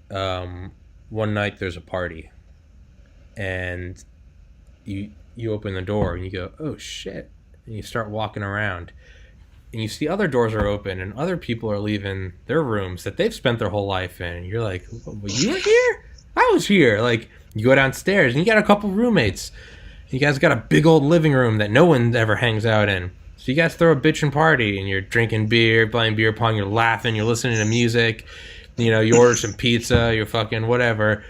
one night there's a party, and you open the door and you go, oh shit, and you start walking around, and you see other doors are open and other people are leaving their rooms that they've spent their whole life in. And you're like, well, you were here? I was here. Like, you go downstairs and you got a couple roommates. You guys got a big old living room that no one ever hangs out in. So you guys throw a bitchin' party and you're drinking beer, playing beer pong, you're laughing, you're listening to music. You order some pizza, you're fucking whatever.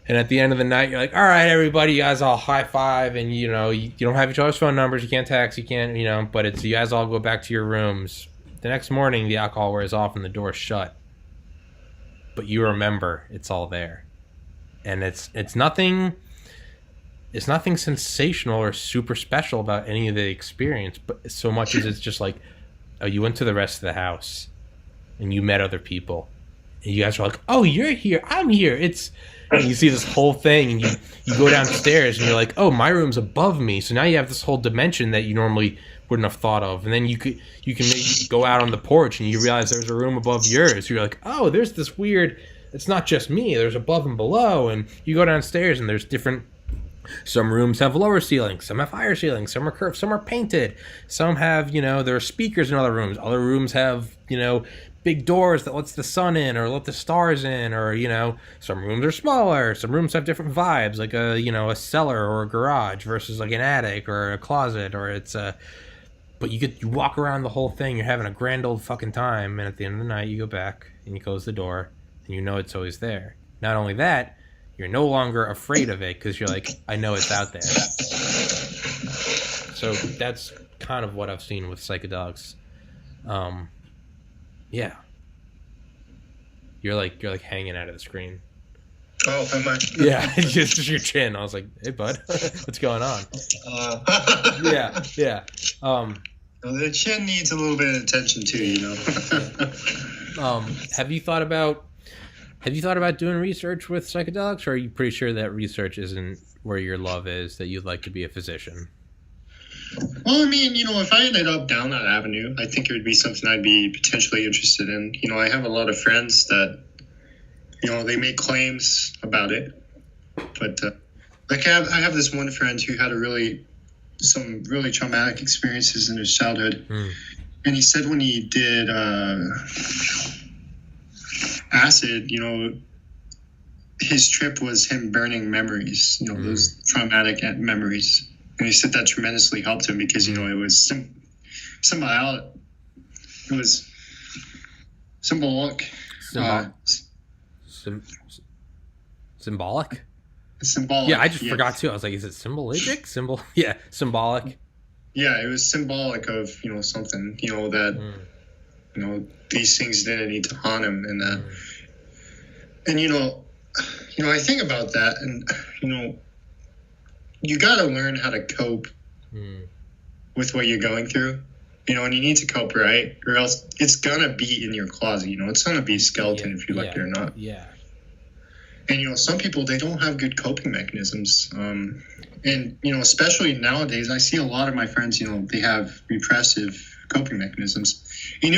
And at the end of the night, you're like, all right, everybody, you guys all high five. And, you don't have each other's phone numbers. You can't text. You can't, but it's, you guys all go back to your rooms. The next morning, the alcohol wears off and the door's shut. But you remember it's all there. And it's nothing sensational or super special about any of the experience, but so much as it's just like, oh, you went to the rest of the house and you met other people. And you guys are like, oh, you're here, I'm here. And you see this whole thing, and you go downstairs, and you're like, oh, my room's above me. So now you have this whole dimension that you normally wouldn't have thought of. And then you can maybe go out on the porch, and you realize there's a room above yours. You're like, oh, there's this weird, it's not just me. There's above and below. And you go downstairs, and there's different, some rooms have lower ceilings, some have higher ceilings, some are curved, some are painted. Some have, there are speakers in other rooms. Other rooms have, big doors that lets the sun in or let the stars in, or some rooms are smaller, some rooms have different vibes, like a cellar or a garage versus like an attic or a closet, or it's but you walk around the whole thing, you're having a grand old fucking time, and at the end of the night you go back and you close the door and it's always there. Not only that, you're no longer afraid of it because you're like, I know it's out there. So that's kind of what I've seen with psychedelics. Yeah. You're like hanging out of the screen. Oh, am I? Yeah, it's just your chin. I was like, hey, bud, what's going on? Yeah. The chin needs a little bit of attention too, Have you thought about doing research with psychedelics, or are you pretty sure that research isn't where your love is, that you'd like to be a physician? Well, I mean, if I ended up down that avenue, I think it would be something I'd be potentially interested in. I have a lot of friends that, they make claims about it. But, I have this one friend who had some really traumatic experiences in his childhood. And he said when he did acid, his trip was him burning memories, those traumatic memories. And he said that tremendously helped him because, it was symbolic. It was symbolic. Symbolic? Symbolic. Yeah, I just forgot too. I was like, is it symbolic? Yeah, symbolic. Yeah, it was symbolic of, something, that, these things didn't need to haunt him. And that, and, I think about that and, you got to learn how to cope with what you're going through, and you need to cope, right? Or else it's going to be in your closet, it's going to be a skeleton if you like it or not. Yeah. And some people, they don't have good coping mechanisms. And especially nowadays, I see a lot of my friends, they have repressive coping mechanisms. You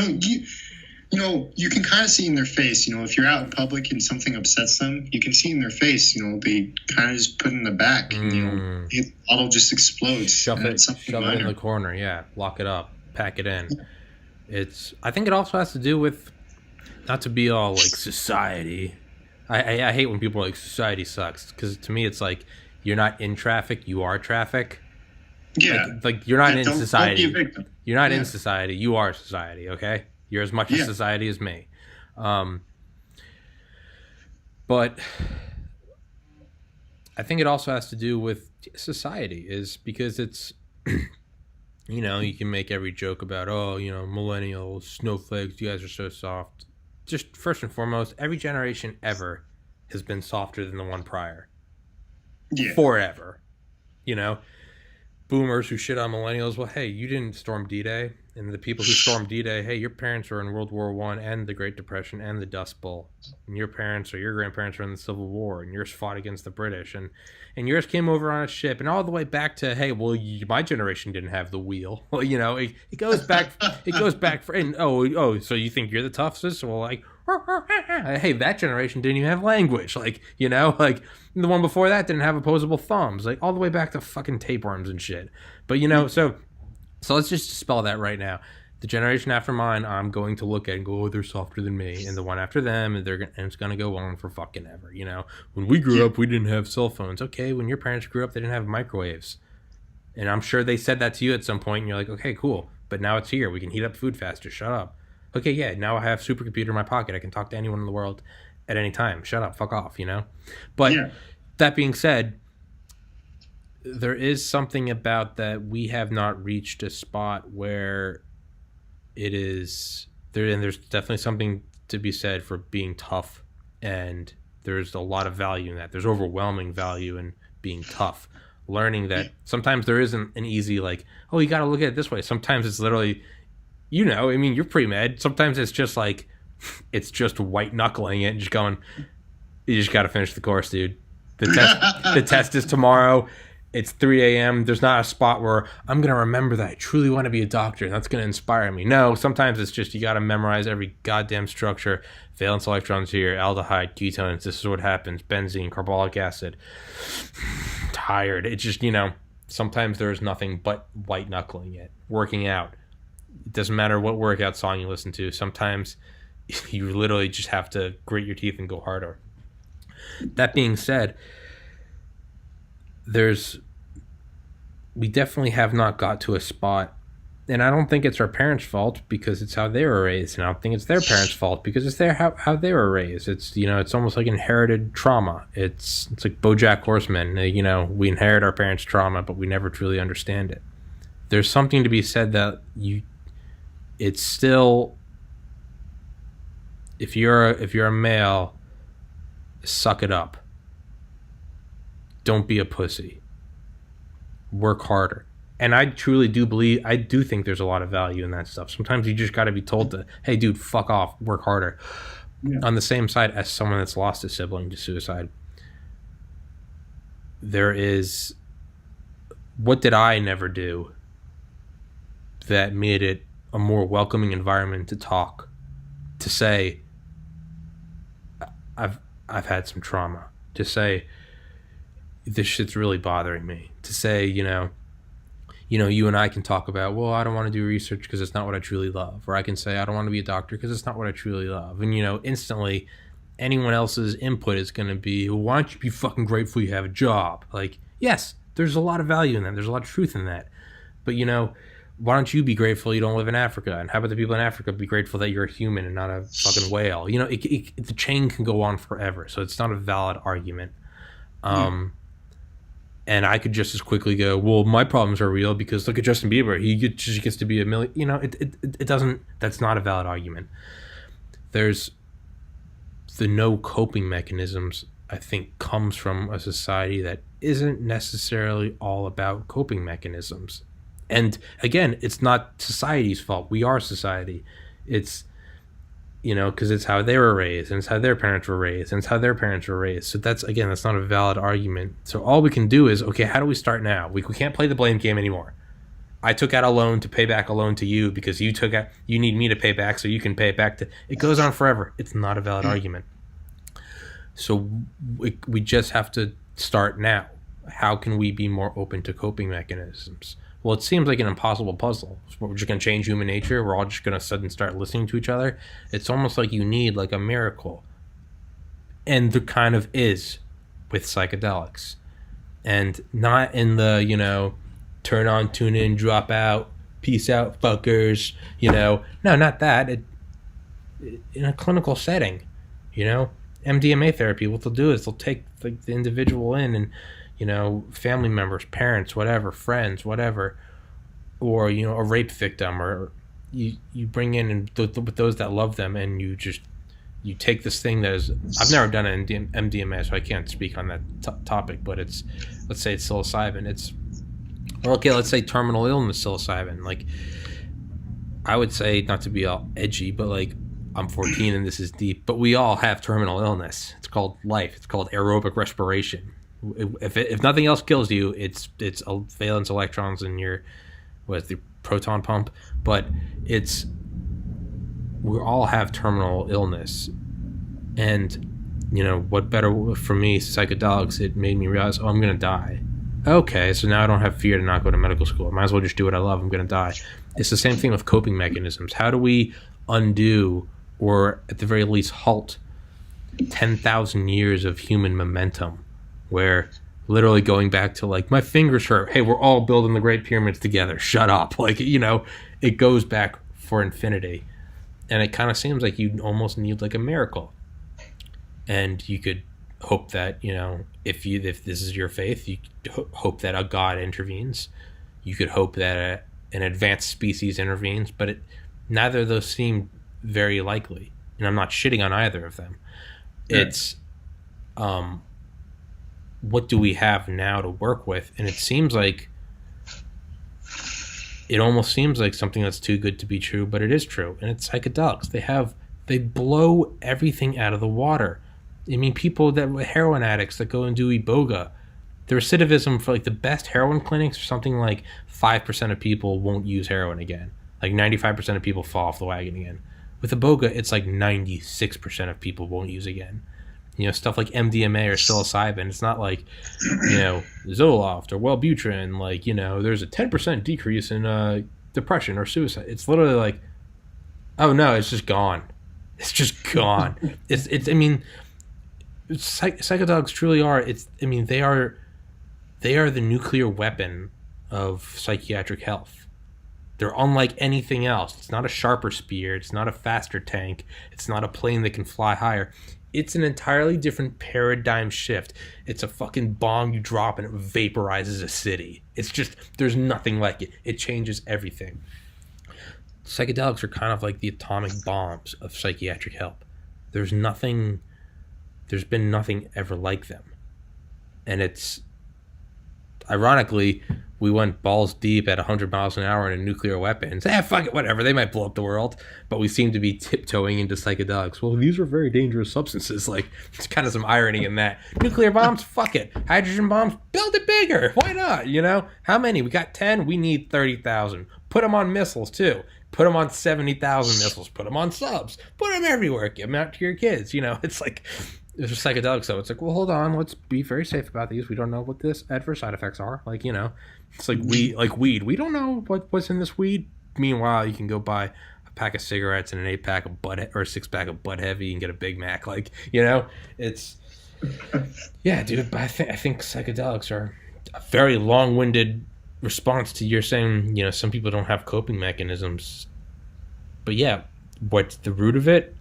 can kind of see in their face, if you're out in public and something upsets them, you can see in their face, they kind of just put it in the back, and, the bottle just explodes. Shove it in the corner. Yeah. Lock it up, pack it in. I think it also has to do with, not to be all like society. I hate when people are like, society sucks, because to me it's like, you're not in traffic, you are traffic. Yeah. Like you're not in society. Don't be a victim. You're not in society, you are society, okay? You're as much as society as me. But I think it also has to do with society, is because it's, you can make every joke about, millennials, snowflakes, you guys are so soft. Just first and foremost, every generation ever has been softer than the one prior. Yeah. Forever. Boomers who shit on millennials, well, hey, you didn't storm D-Day. And the people who stormed D-Day, hey, your parents were in World War I and the Great Depression and the Dust Bowl. And your parents or your grandparents were in the Civil War, and yours fought against the British. And yours came over on a ship. And all the way back to, hey, well, my generation didn't have the wheel. Well, it goes back. So you think you're the toughest? Well, like, hey, that generation didn't even have language. Like, like the one before that didn't have opposable thumbs. Like, all the way back to fucking tapeworms and shit. But, So let's just spell that right now. The generation after mine, I'm going to look at and go, oh, they're softer than me. And the one after them, and it's going to go on for fucking ever. When we grew up, we didn't have cell phones. Okay, when your parents grew up, they didn't have microwaves. And I'm sure they said that to you at some point, and you're like, okay, cool. But now it's here. We can heat up food faster. Shut up. Okay, yeah, now I have a supercomputer in my pocket. I can talk to anyone in the world at any time. Shut up. Fuck off, But that being said, there is something about that we have not reached a spot where it is there, and there's definitely something to be said for being tough, and there's a lot of value in that. There's overwhelming value in being tough, learning that sometimes there isn't an easy, like, oh, you got to look at it this way. Sometimes it's literally, you're pre-med. Sometimes it's just like, it's just white knuckling it and just going, you just got to finish the course, dude. The test is tomorrow. It's 3 a.m. There's not a spot where I'm going to remember that I truly want to be a doctor and that's going to inspire me. No, sometimes it's just you got to memorize every goddamn structure. Valence electrons here, aldehyde, ketones, this is what happens, benzene, carbolic acid. Tired. It's just, sometimes there's nothing but white knuckling it. Working out. It doesn't matter what workout song you listen to. Sometimes you literally just have to grit your teeth and go harder. That being said, we definitely have not got to a spot, and I don't think it's our parents' fault because it's how they were raised, and I don't think it's their parents' fault because it's how they were raised. It's it's almost like inherited trauma. It's like BoJack Horseman. We inherit our parents' trauma, but we never truly understand it. There's something to be said that it's still, if you're a male, suck it up. Don't be a pussy. Work harder. And I truly do think there's a lot of value in that stuff. Sometimes you just got to be told to, hey, dude, fuck off, work harder. Yeah. On the same side as someone that's lost a sibling to suicide, there is, what did I never do that made it a more welcoming environment to talk, to say, I've had some trauma, to say, this shit's really bothering me, to say, you and I can talk about, well, I don't want to do research because it's not what I truly love. Or I can say, I don't want to be a doctor because it's not what I truly love. And, instantly anyone else's input is going to be, well, why don't you be fucking grateful you have a job? Like, yes, there's a lot of value in that. There's a lot of truth in that. But, why don't you be grateful you don't live in Africa? And how about the people in Africa be grateful that you're a human and not a fucking whale? The chain can go on forever. So it's not a valid argument. And I could just as quickly go, well, my problems are real because look at Justin Bieber. He just gets to be a million. It doesn't. That's not a valid argument. There's the no coping mechanisms, I think, comes from a society that isn't necessarily all about coping mechanisms. And again, it's not society's fault. We are society. It's you know, because it's how they were raised, and it's how their parents were raised, and it's how their parents were raised. So that's not a valid argument. So all we can do is, okay, how do we start now? We can't play the blame game anymore. I took out a loan to pay back a loan to you because you need me to pay back so you can pay it back to. It goes on forever. It's not a valid argument. So we just have to start now. How can we be more open to coping mechanisms? Well, it seems like an impossible puzzle. We're just going to change human nature. We're all just going to suddenly start listening to each other. It's almost like you need like a miracle. And there kind of is with psychedelics. And not in the, you know, turn on, tune in, drop out, peace out, fuckers, you know. No, not that. In a clinical setting, you know. MDMA therapy, what they'll do is they'll take like the individual in and, you know, family members, parents, whatever, friends, whatever, or, you know, a rape victim, or you bring in and with those that love them, and you take this thing that is, I've never done an MDMA, so I can't speak on that topic, but it's, let's say it's psilocybin, let's say terminal illness psilocybin. Like, I would say, not to be all edgy, but like, I'm 14 and this is deep, but we all have terminal illness. It's called life. It's called aerobic respiration. If nothing else kills you, it's valence electrons in your, the proton pump, but we all have terminal illness. And, you know, what better for me, psychedelics, it made me realize, I'm going to die. Okay, so now I don't have fear to not go to medical school. I might as well just do what I love. I'm going to die. It's the same thing with coping mechanisms. How do we undo, or at the very least halt, 10,000 years of human momentum, where literally going back to like, my fingers hurt, hey, we're all building the Great Pyramids together, shut up, like, you know, it goes back for infinity. And it kind of seems like you almost need like a miracle. And you could hope that, you know, if this is your faith, you hope that a god intervenes. You could hope that an advanced species intervenes, but neither of those seem very likely, and I'm not shitting on either of them. Yeah. It's what do we have now to work with? And it almost seems like something that's too good to be true, but it is true. And it's psychedelics. They blow everything out of the water. I mean, people heroin addicts that go and do iboga, the recidivism for like the best heroin clinics are something like 5% of people won't use heroin again. Like 95% of people fall off the wagon again. With iboga, it's like 96% of people won't use again. You know, stuff like MDMA or psilocybin, it's not like, you know, Zoloft or Wellbutrin, like, you know, there's a 10% decrease in depression or suicide. It's literally like, oh no, it's just gone. It's just gone. I mean, psychedelics truly are, they are the nuclear weapon of psychiatric health. They're unlike anything else. It's not a sharper spear. It's not a faster tank. It's not a plane that can fly higher. It's an entirely different paradigm shift. It's a fucking bomb you drop and it vaporizes a city. It's just, there's nothing like it. It changes everything. Psychedelics are kind of like the atomic bombs of psychiatric help. There's been nothing ever like them. And it's, ironically, we went balls deep at 100 miles an hour in a nuclear weapons. Fuck it, whatever. They might blow up the world. But we seem to be tiptoeing into psychedelics. Well, these are very dangerous substances. Like, there's kind of some irony in that. Nuclear bombs? Fuck it. Hydrogen bombs? Build it bigger. Why not? You know? How many? We got 10. We need 30,000. Put them on missiles, too. Put them on 70,000 missiles. Put them on subs. Put them everywhere. Give them out to your kids. You know? It's like, it's just psychedelics, so it's like, well, hold on. Let's be very safe about these. We don't know what this adverse side effects are. Like, you know, it's like weed. We don't know what's in this weed. Meanwhile, you can go buy a pack of cigarettes and an 8-pack of or a 6-pack of Bud Heavy and get a Big Mac. Like, you know, it's, yeah, dude. But I think psychedelics are a very long-winded response to your saying, you know, some people don't have coping mechanisms. But yeah, what's the root of it?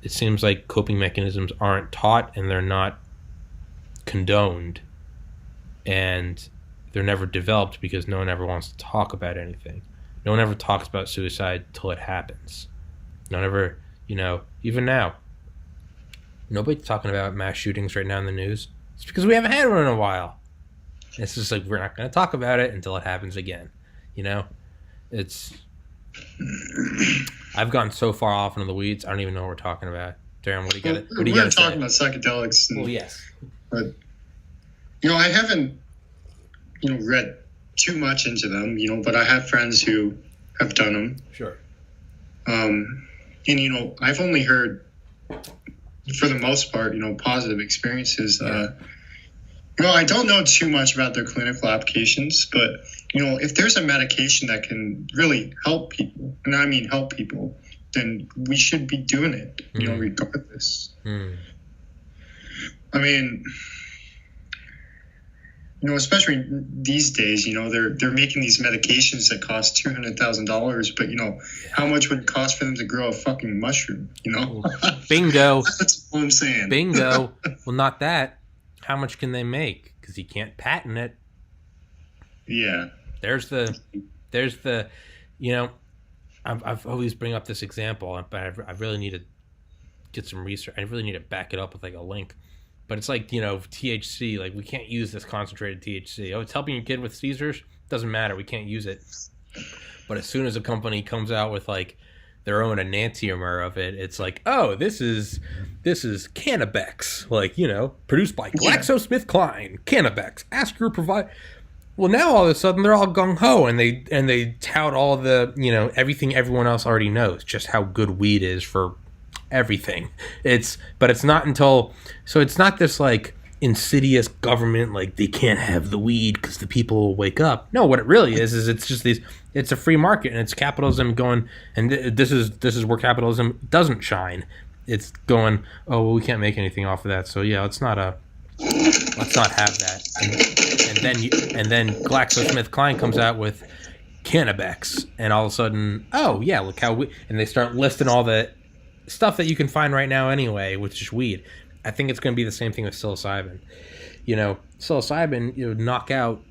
It seems like coping mechanisms aren't taught and they're not condoned. And they're never developed because no one ever wants to talk about anything. No one ever talks about suicide till it happens. No one ever, you know, even now, nobody's talking about mass shootings right now in the news. It's because we haven't had one in a while. It's just like, we're not going to talk about it until it happens again. You know, it's, I've gone so far off into the weeds. I don't even know what we're talking about. Darren, what do you got? What do you We're got? talking about psychedelics. Well, yes, but I haven't read too much into them. But I have friends who have done them. Sure. And I've only heard, for the most part, positive experiences. Yeah. I don't know too much about their clinical applications, but if there's a medication that can really help people, and I mean help people, then we should be doing it, regardless. I mean, especially these days, they're making these medications that cost $200,000, but how much would it cost for them to grow a fucking mushroom? Bingo. That's what I'm saying. Bingo. Well, not that. How much can they make? Because you can't patent it. Yeah. There's the, I've always bring up this example, but I really need to get some research. I really need to back it up with like a link. But it's like, THC, like we can't use this concentrated THC. Oh, it's helping your kid with seizures? Doesn't matter. We can't use it. But as soon as a company comes out with like their own enantiomer of it, it's like, oh, this is Cannabex, like, produced by GlaxoSmithKline. Cannabex. Ask your provider. Well, now all of a sudden they're all gung ho and they tout all the, everything everyone else already knows, just how good weed is for everything. But it's not until, so it's not this like insidious government, like they can't have the weed because the people will wake up. No, what it really is it's just it's a free market, and it's capitalism going, and this is where capitalism doesn't shine. It's going, oh, well, we can't make anything off of that, so yeah, let's not have that. And then GlaxoSmithKline comes out with Cannabex, and all of a sudden, oh yeah, look how and they start listing all the stuff that you can find right now anyway, which is weed. I think it's going to be the same thing with psilocybin. Psilocybin, knock out.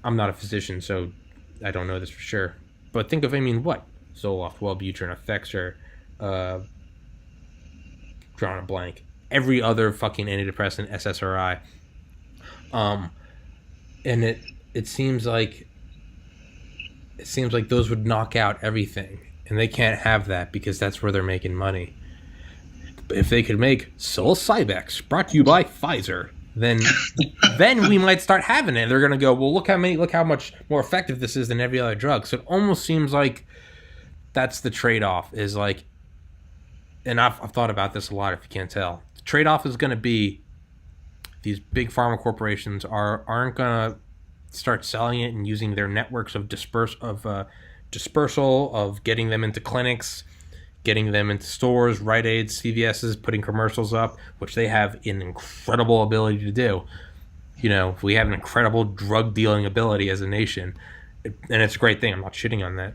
I'm not a physician, so I don't know this for sure. But think of, what? Zoloft, Wellbutrin, Effexor, drawing a blank. Every other fucking antidepressant, SSRI. And it seems like those would knock out everything. And they can't have that because that's where they're making money. But if they could make psilocybin brought to you by Pfizer, then we might start having it. They're gonna go, well, look how much more effective this is than every other drug. So it almost seems like that's the trade-off. Is like, and I've thought about this a lot. If you can't tell, the trade-off is going to be these big pharma corporations aren't gonna start selling it and using their networks of dispersal of getting them into clinics, getting them into stores, Rite Aids, CVS's, putting commercials up, which they have an incredible ability to do. We have an incredible drug dealing ability as a nation, and it's a great thing. I'm not shitting on that.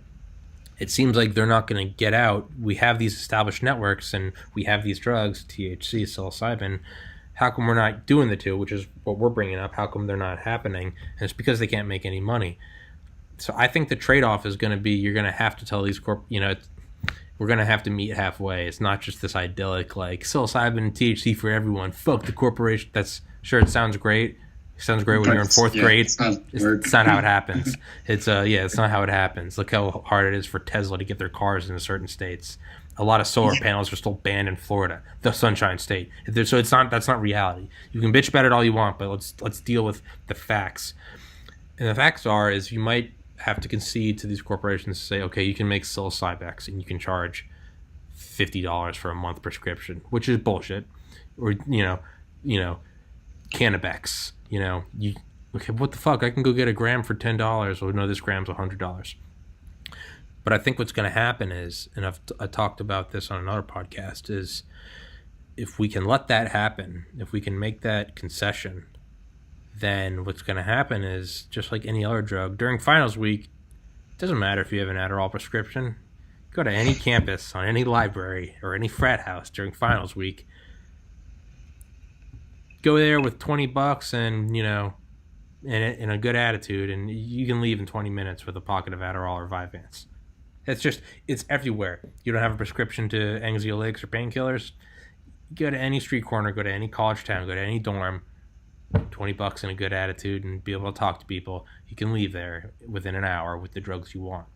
It seems like they're not going to get out. We have these established networks, and we have these drugs, THC, psilocybin. How come we're not doing the two, which is what we're bringing up? How come they're not happening? And it's because they can't make any money. So I think the trade-off is going to be, you're going to have to tell these we're going to have to meet halfway. It's not just this idyllic, like, psilocybin and THC for everyone. Fuck the corporation. It sounds great. It sounds great when you're in fourth grade. It's not how it happens. It's not how it happens. Look how hard it is for Tesla to get their cars into certain states. A lot of solar panels are still banned in Florida, the Sunshine State. So that's not reality. You can bitch about it all you want, but let's deal with the facts. And the facts is you might have to concede to these corporations to say, okay, you can make psilocybin and you can charge $50 for a month prescription, which is bullshit. Or Cannabex. Okay, what the fuck? I can go get a gram for $10. Or no, this gram's $100. But I think what's going to happen is, and I talked about this on another podcast, is if we can let that happen, if we can make that concession, then what's going to happen is, just like any other drug, during finals week, it doesn't matter if you have an Adderall prescription. Go to any campus, on any library, or any frat house during finals week. Go there with $20 and, and a good attitude, and you can leave in 20 minutes with a pocket of Adderall or Vyvanse. It's everywhere. You don't have a prescription to anxiolytics or painkillers. Go to any street corner, go to any college town, go to any dorm, $20 and a good attitude, and be able to talk to people. You can leave there within an hour with the drugs you want.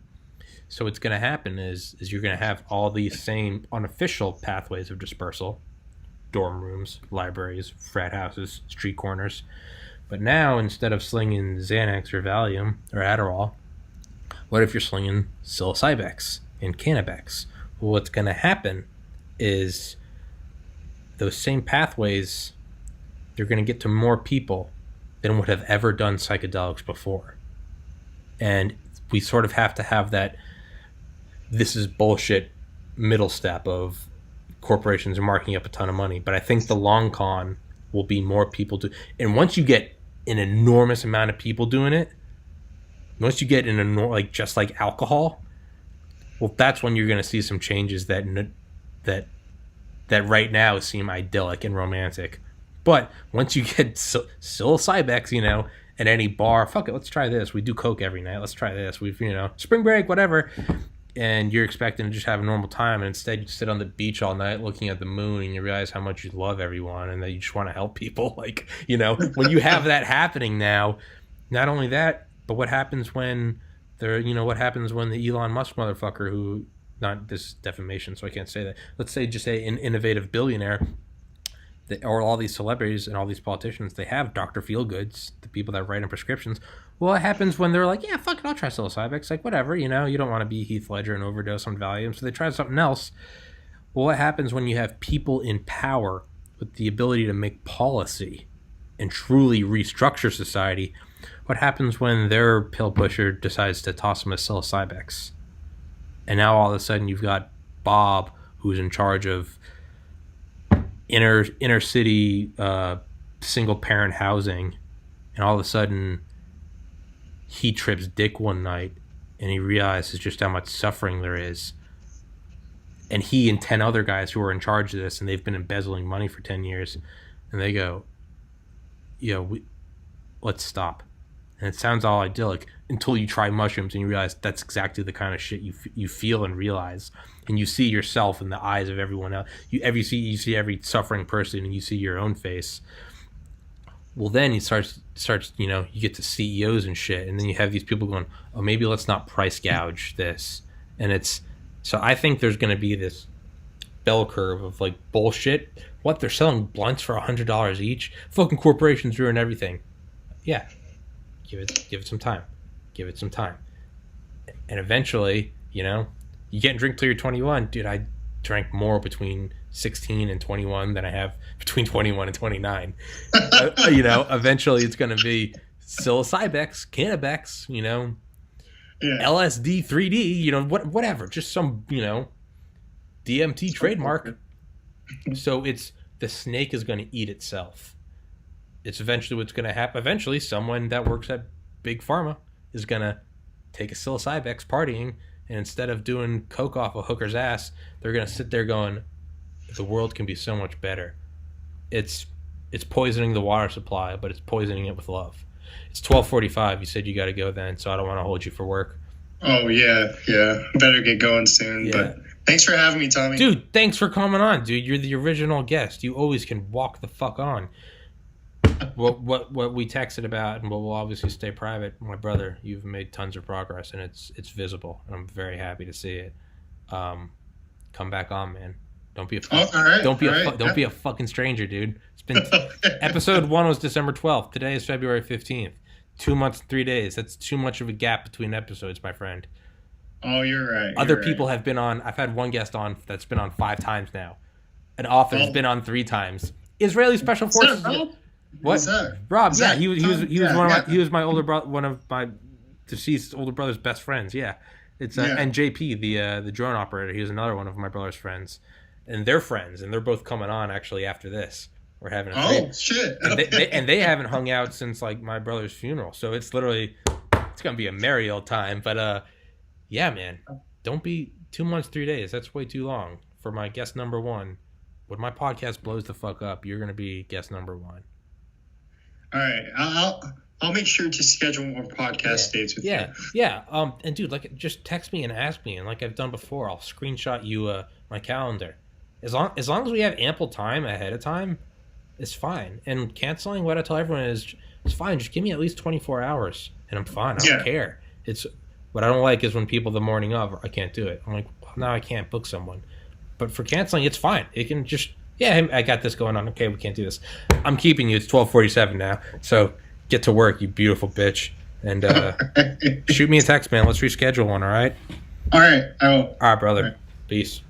So what's going to happen is you're going to have all these same unofficial pathways of dispersal, dorm rooms, libraries, frat houses, street corners. But now, instead of slinging Xanax or Valium or Adderall, what if you're slinging psilocybex and Canabex? Well, what's going to happen is those same pathways, they're going to get to more people than would have ever done psychedelics before. And we sort of have to have that this is bullshit middle step of corporations are marking up a ton of money. But I think the long con will be more people do. And once you get an enormous amount of people doing it, once you get like just like alcohol, well, that's when you're going to see some changes that right now seem idyllic and romantic. But once you get psilocybex, at any bar, fuck it, let's try this. We do coke every night. Let's try this. We've, spring break, whatever. And you're expecting to just have a normal time, and instead you sit on the beach all night looking at the moon, and you realize how much you love everyone and that you just want to help people. Like, when you have that happening now, not only that, but what happens when what happens when the Elon Musk motherfucker, who, not this defamation, so I can't say that. Let's say just say an innovative billionaire, or all these celebrities and all these politicians, they have Dr. Feelgoods, the people that write in prescriptions. Well, what happens when they're like, yeah, fuck it, I'll try psilocybex, like whatever, you don't want to be Heath Ledger and overdose on Valium, so they try something else. Well, what happens when you have people in power with the ability to make policy and truly restructure society? What happens when their pill pusher decides to toss them a psilocybex? And now all of a sudden you've got Bob, who's in charge of inner city single parent housing, and all of a sudden he trips dick one night and he realizes just how much suffering there is, and he and 10 other guys who are in charge of this, and they've been embezzling money for 10 years, and they go, let's stop. And it sounds all idyllic until you try mushrooms and you realize that's exactly the kind of shit you feel and realize, and you see yourself in the eyes of everyone else. You see every suffering person, and you see your own face. Well, then he starts you get to CEOs and shit, and then you have these people going, oh, maybe let's not price gouge this. And so I think there's going to be this bell curve of like bullshit. What, they're selling blunts for $100 each? Fucking corporations ruin everything. Yeah. Give it some time. Give it some time. And eventually, you can't drink till you're 21. Dude, I drank more between 16 and 21 than I have between 21 and 29. Eventually it's going to be psilocybex, Canabex, LSD 3D, whatever. Just some, DMT trademark. So the snake is going to eat itself. It's eventually what's going to happen. Eventually, someone that works at Big Pharma is going to take a psilocybex partying, and instead of doing coke off a hooker's ass, they're going to sit there going, the world can be so much better. It's poisoning the water supply, but it's poisoning it with love. It's 12:45. You said you got to go then, so I don't want to hold you for work. Oh, yeah. Better get going soon, yeah. But thanks for having me, Tommy. Dude, thanks for coming on, dude. You're the original guest. You always can walk the fuck on. What we texted about, and what will obviously stay private, my brother, you've made tons of progress, and it's visible, and I'm very happy to see it. Come back on, man. Don't be a fucking stranger, dude. It's been episode 1 was December 12th. Today is February 15th. 2 months and 3 days. That's too much of a gap between episodes, my friend. Oh, you're right. Other people have been on. I've had one guest on that's been on 5 times now. An author's been on 3 times. Israeli Special Forces. What? Rob? Yeah, he was my older brother, one of my deceased older brother's best friends. Yeah, it's and JP, the drone operator. He was another one of my brother's friends, and they're friends, and they're both coming on actually after this. We're having shit, and they haven't hung out since like my brother's funeral, so it's gonna be a merry old time. But yeah, man, don't be 2 months 3 days. That's way too long for my guest number 1. When my podcast blows the fuck up, you're gonna be guest number 1. All right, I'll make sure to schedule more podcast dates with you. Yeah. And dude, like, just text me and ask me, and like I've done before, I'll screenshot you my calendar. As long as we have ample time ahead of time, it's fine. And canceling, what I tell everyone is, it's fine. Just give me at least 24 hours, and I'm fine. I don't care. It's What I don't like is when people the morning of, I can't do it. I'm like, well, now I can't book someone. But for canceling, it's fine. It can just, yeah, I got this going on. Okay, we can't do this. I'm keeping you. It's 12:47 now. So get to work, you beautiful bitch. And shoot me a text, man. Let's reschedule one, all right? All right. I will. All right, brother. All right. Peace.